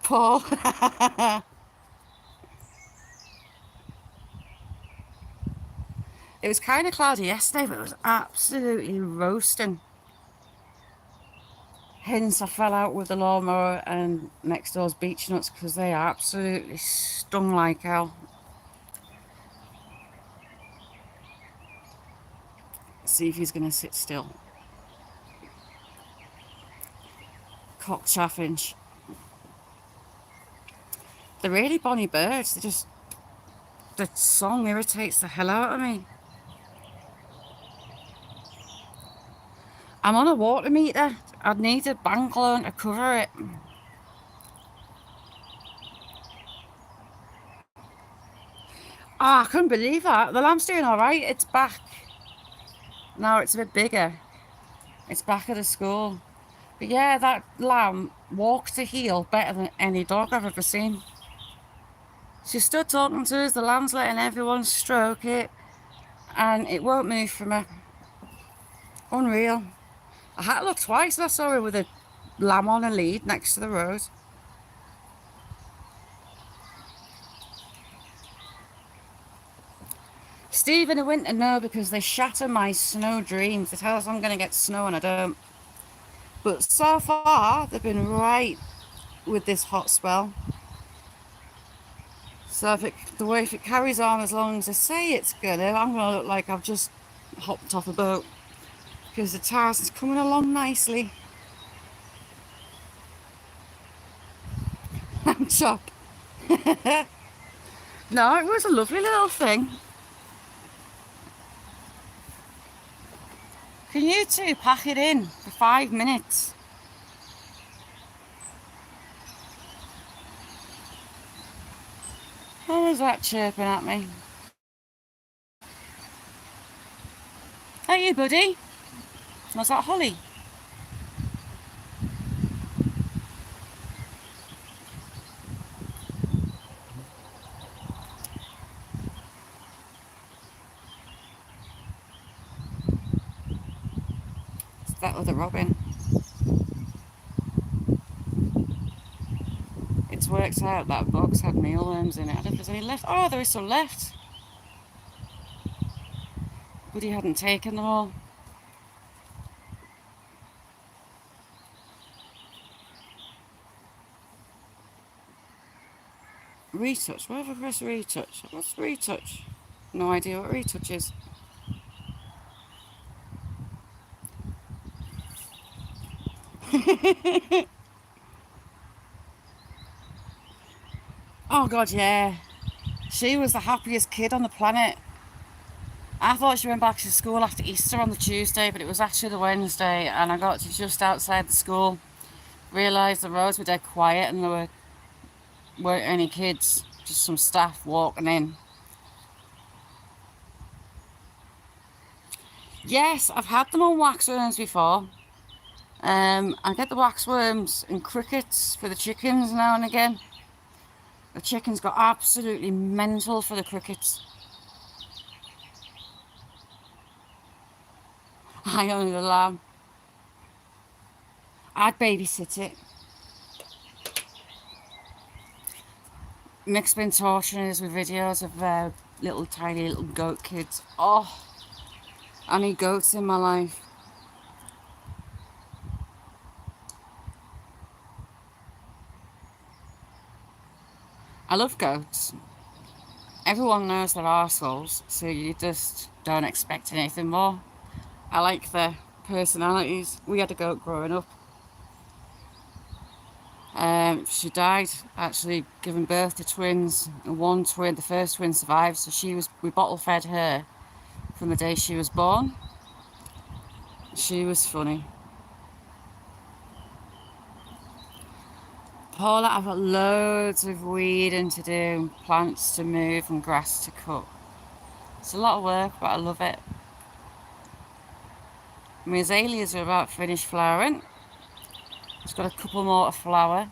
Paul. It was kind of cloudy yesterday, but it was absolutely roasting. Hence I fell out with the lawnmower and next door's beech nuts because they are absolutely stung like hell. See if he's going to sit still. Cock chaffinch. They're really bonny birds. The song irritates the hell out of me. I'm on a water meter. I'd need a bank loan to cover it. Oh, I couldn't believe that. The lamb's doing all right. It's back. Now it's a bit bigger. It's back at the school. But yeah, that lamb walks the heel better than any dog I've ever seen. She stood talking to us. The lamb's letting everyone stroke it. And it won't move from her. Unreal. I had to look twice and I saw her with a lamb on a lead next to the road. Steve in the winter, no, because they shatter my snow dreams. They tell us I'm going to get snow and I don't. But so far, they've been right with this hot spell. So if it carries on as long as they say it's going to, I'm going to look like I've just hopped off a boat. Because the Tarzan's coming along nicely. I'm shocked. No, it was a lovely little thing. Can you two pack it in for 5 minutes? What was that chirping at me? Hey you, buddy. Was that Holly? It's that other robin. It's worked out that box had mealworms in it. I don't know if there's any left. Oh, there is some left. But he hadn't taken them all. Retouch. Where have I pressed retouch? What's retouch? No idea what retouch is. Oh God, yeah. She was the happiest kid on the planet. I thought she went back to school after Easter on the Tuesday, but it was actually the Wednesday, and I got to just outside the school, realised the roads were dead quiet and there weren't any kids, just some staff walking in. Yes, I've had them on waxworms before. I get the waxworms and crickets for the chickens now and again. The chickens got absolutely mental for the crickets. I own the lamb. I'd babysit it. Mick's been torturing us with videos of little tiny little goat kids. Oh, I need goats in my life. I love goats. Everyone knows they're arseholes, so you just don't expect anything more. I like their personalities. We had a goat growing up. She died actually giving birth to twins. One twin, the first twin survived, so we bottle fed her from the day she was born. She was funny. Paula, I've got loads of weeding to do, plants to move and grass to cut. It's a lot of work, but I love it. My azaleas are about finished flowering. It's got a couple more to flower.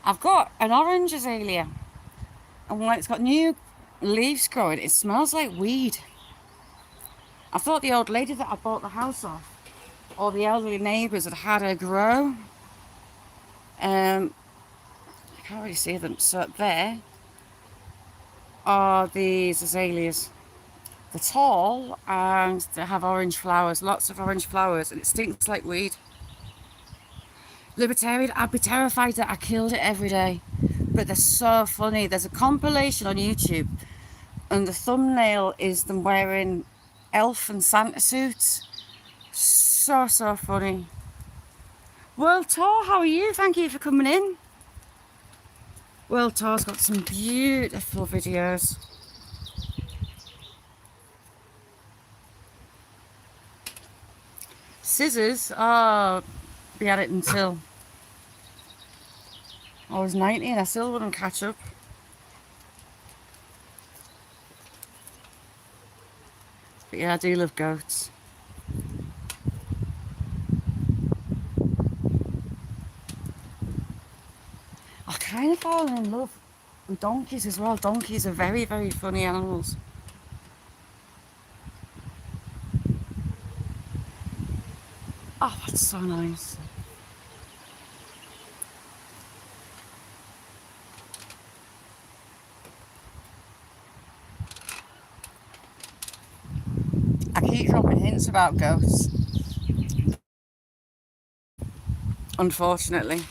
I've got an orange azalea, and when it's got new leaves growing, it smells like weed. I thought the old lady that I bought the house off, or the elderly neighbours, had her grow. I can't really see them. So there are these azaleas. They're tall and they have orange flowers, lots of orange flowers, and it stinks like weed. Libertarian, I'd be terrified that I killed it every day, but they're so funny. There's a compilation on YouTube, and the thumbnail is them wearing elf and Santa suits. So funny. World Tour, how are you? Thank you for coming in. World Tour's got some beautiful videos. Scissors, oh, be at it until I was 90 and I still wouldn't catch up. But yeah, I do love goats. I kind of fallen in love with donkeys as well. Donkeys are very, very funny animals. Oh, that's so nice. I keep dropping hints about goats, unfortunately.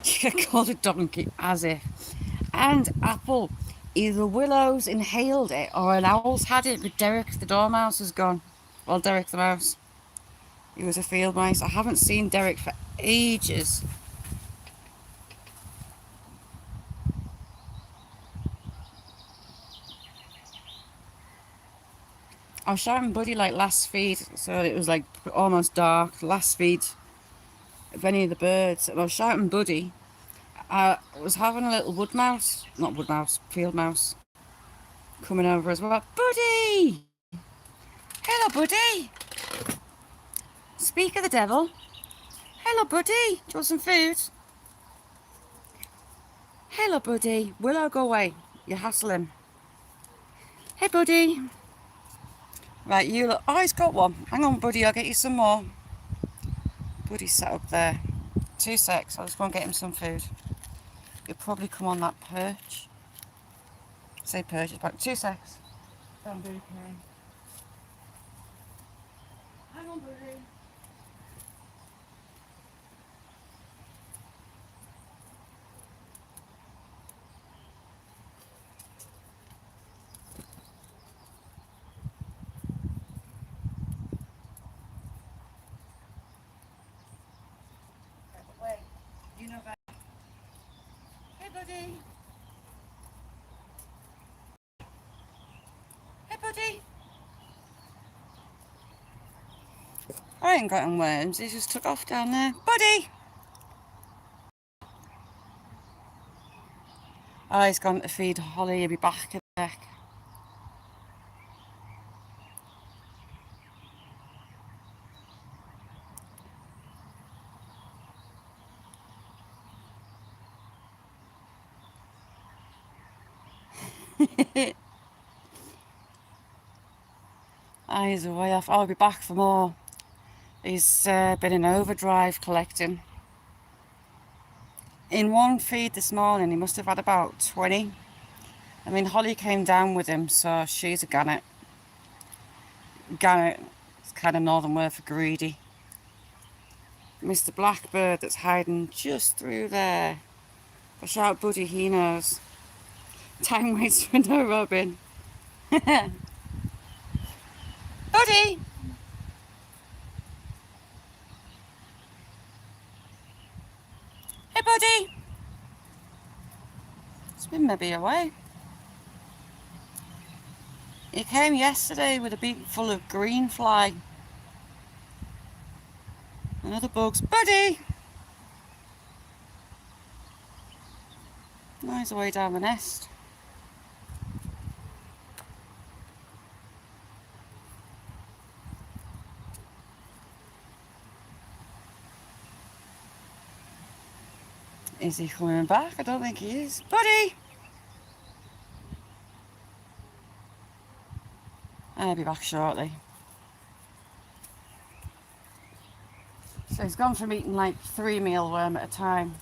You get called a donkey, as if. And Apple, either Willow's inhaled it or an owl's had it, but Derek the dormouse is gone. Well, Derek the mouse. He was a field mouse. I haven't seen Derek for ages. I was shouting Buddy like last feed, so it was like almost dark. Last feed of any of the birds, and I was shouting Buddy. I was having a little wood mouse, not wood mouse, field mouse, coming over as well. Buddy! Hello, Buddy! Speak of the devil. Hello, Buddy! Do you want some food? Hello, Buddy. Willow, go away. You're hassling. Hey, Buddy. Right, you look. Oh, he's got one. Hang on, Buddy, I'll get you some more. Buddy's sat up there. 2 secs, I'll just go and get him some food. He'll probably come on that perch. Say perch, it's about 2 secs. Don't be okay. Hang on, Buddy. Wait, you know that. Hey, Buddy. Hey, Buddy. I ain't got him worms, he just took off down there. Buddy! Oh, he's gone to feed Holly, he'll be back in a sec. Oh, he's away off. I'll be back for more. He's been in overdrive collecting. In one feed this morning, he must have had about 20. I mean, Holly came down with him, so she's a gannet. Gannet is kind of northern word for greedy. Mr. Blackbird that's hiding just through there. If I shout Buddy, he knows. Time waits for no Robin. Buddy! Hey, Buddy! It's been maybe away. He came yesterday with a beak full of green fly. And other bugs. Buddy! No, he's away down the nest. Is he coming back? I don't think he is. Buddy! I'll be back shortly. So he's gone from eating like 3 mealworm at a time.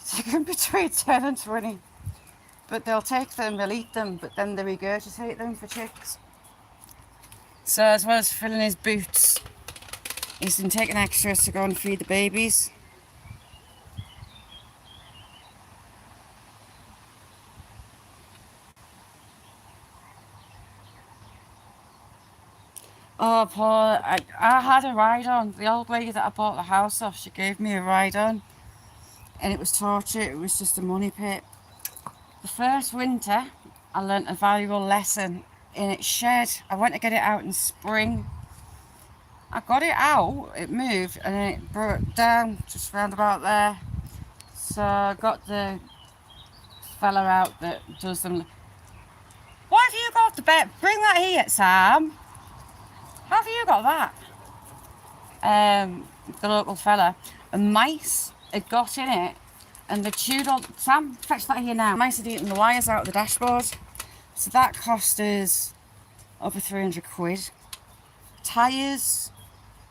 Taking between 10 and 20. But they'll take them, they'll eat them, but then they regurgitate them for chicks. So as well as filling his boots, he's been taking extras to go and feed the babies. Oh, Paul, I had a ride on. The old lady that I bought the house off, she gave me a ride on. And it was torture, it was just a money pit. The first winter, I learnt a valuable lesson in its shed. I went to get it out in spring. I got it out, it moved, and then it broke down just round about there. So I got the fella out that does them. What have you got the bed? Bring that here, Sam. How have you got that? The local fella. And mice had got in it, and they chewed on. Sam, fetch that here now. Mice had eaten the wires out of the dashboard. So that cost us over 300 quid. Tyres,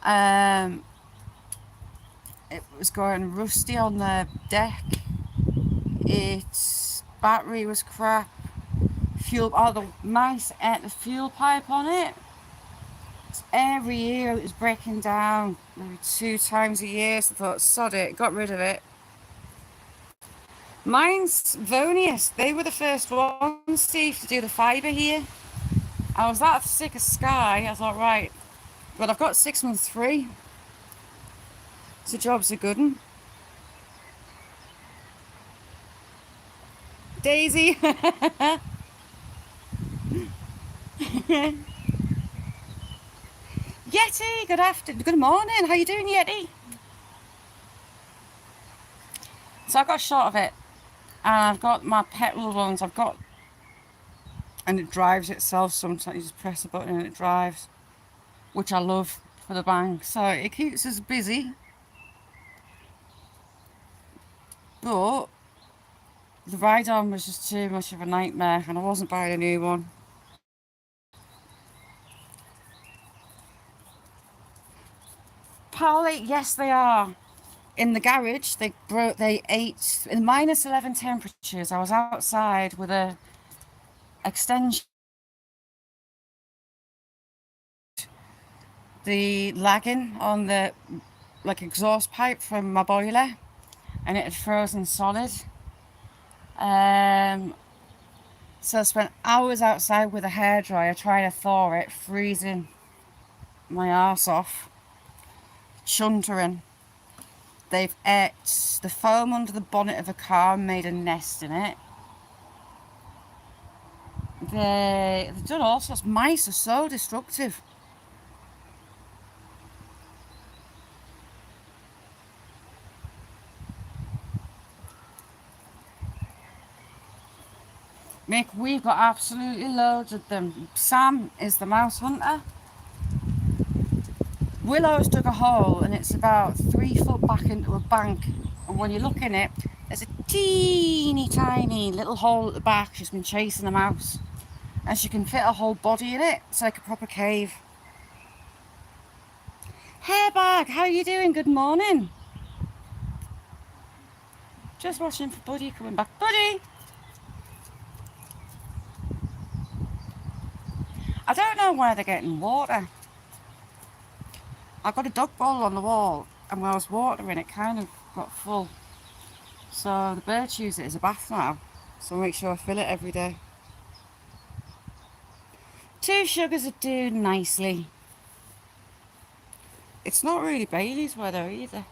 it was going rusty on the deck. Its battery was crap. Fuel, oh, the mice ate the fuel pipe on it. So every year it was breaking down, maybe 2 times a year. So I thought, sod it, got rid of it. Mine's Vonius, they were the first ones, Steve, to do the fibre here. I was that sick of Sky, I thought, right, but I've got 6 months free. So job's a good one. Daisy. Yeti, good morning. How you doing, Yeti? So I got a shot of it, and I've got my petrol ones. And it drives itself. Sometimes you just press a button and it drives, which I love for the bank. So it keeps us busy, but the ride on was just too much of a nightmare, and I wasn't buying a new one. Polly, yes they are. In the garage, they ate in -11 temperatures. I was outside with a extension, the lagging on the exhaust pipe from my boiler, and it had frozen solid. So I spent hours outside with a hairdryer trying to thaw it, freezing my arse off, chuntering. They've ate the foam under the bonnet of a car and made a nest in it. They've done all sorts. Mice are so destructive. Mick, we've got absolutely loads of them. Sam is the mouse hunter. Willow's dug a hole, and it's about 3 foot back into a bank. And when you look in it, there's a teeny tiny little hole at the back. She's been chasing a mouse, and she can fit a whole body in it. It's like a proper cave. Hairbag, how are you doing? Good morning. Just watching for Buddy coming back. Buddy! I don't know where they're getting water. I got a duck bowl on the wall, and when I was watering it kind of got full. So the birds use it as a bath now. So I make sure I fill it every day. 2 sugars would do nicely. It's not really Bailey's weather either.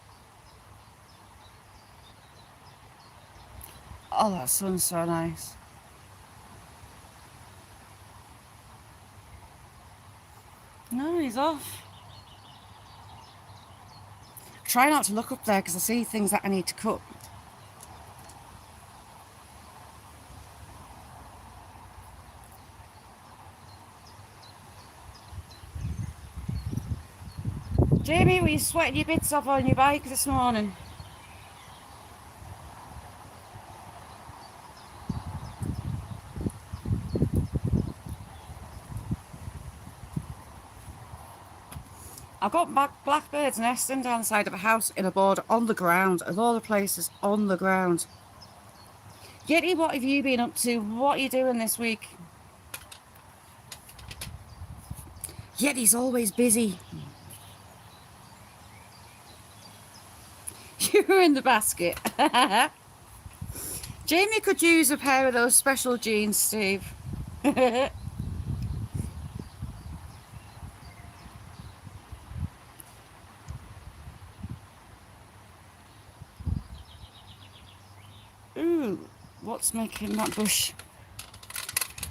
Oh, that sun's so nice. No, he's off. Try not to look up there because I see things that I need to cut. Jamie, were you sweating your bits off on your bike this morning? I've got blackbirds nesting down the side of a house in a board on the ground, of all the places on the ground. Yeti, what have you been up to? What are you doing this week? Yeti's always busy. You're in the basket. Jamie could use a pair of those special jeans, Steve. Ooh, what's making that bush?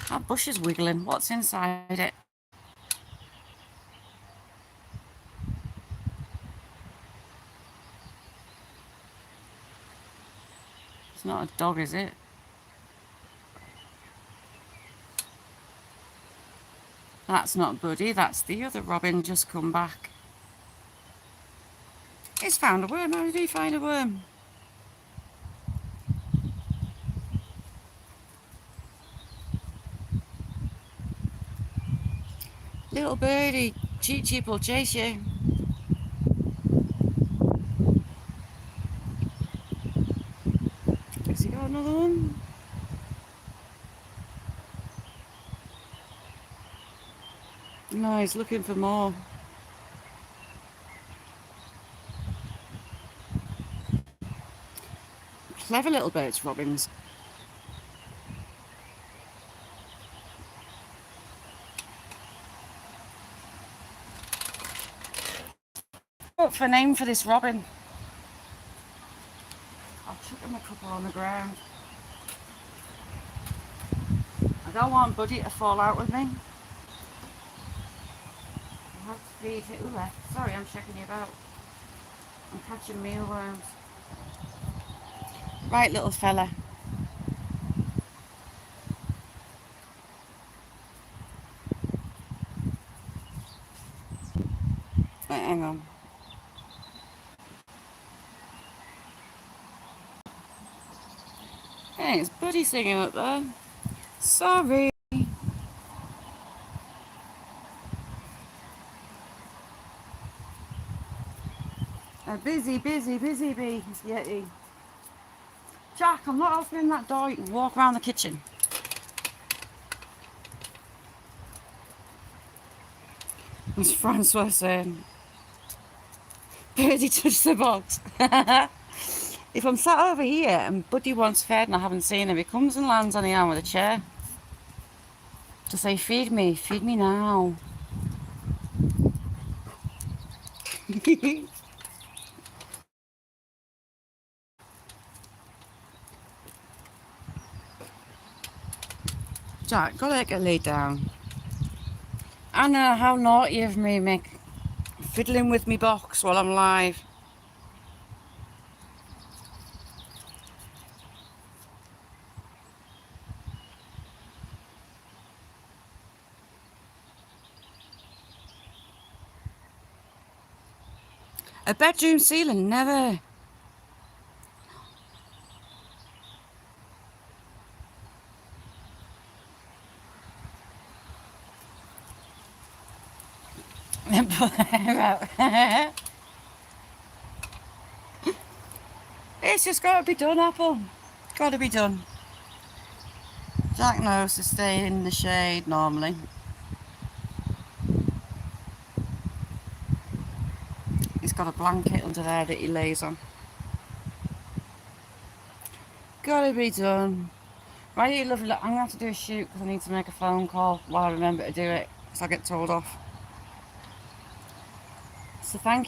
That bush is wiggling. What's inside it? It's not a dog, is it? That's not Buddy, that's the other robin just come back. It's found a worm. How did he find a worm? Little birdie, Cheep Cheep will chase you. Has he got another one? No, he's looking for more. Clever little birds, robins. What for a name for this robin? I'll chuck him a couple on the ground. I don't want Buddy to fall out with me. I have to feed it. Ooh, sorry, I'm checking you about. I'm catching mealworms. Right, little fella. Hang on. Hey, it's Buddy singing up there. Sorry. A busy bee, Yeti. Jack, I'm not opening that door. You can walk around the kitchen. As Francois saying, Birdie touched the box. If I'm sat over here and Buddy wants fed and I haven't seen him, he comes and lands on the arm with a chair to say, feed me now. Jack, go let get laid down. Anna, how naughty of me, Mick. Fiddling with me box while I'm live. A bedroom ceiling, never. It's just got to be done, Apple. Got to be done. Jack knows to stay in the shade normally. He's got a blanket under there that he lays on. Got to be done. Right, you lovely. I'm going to have to do a shoot because I need to make a phone call while I remember to do it because I get told off. So thank you.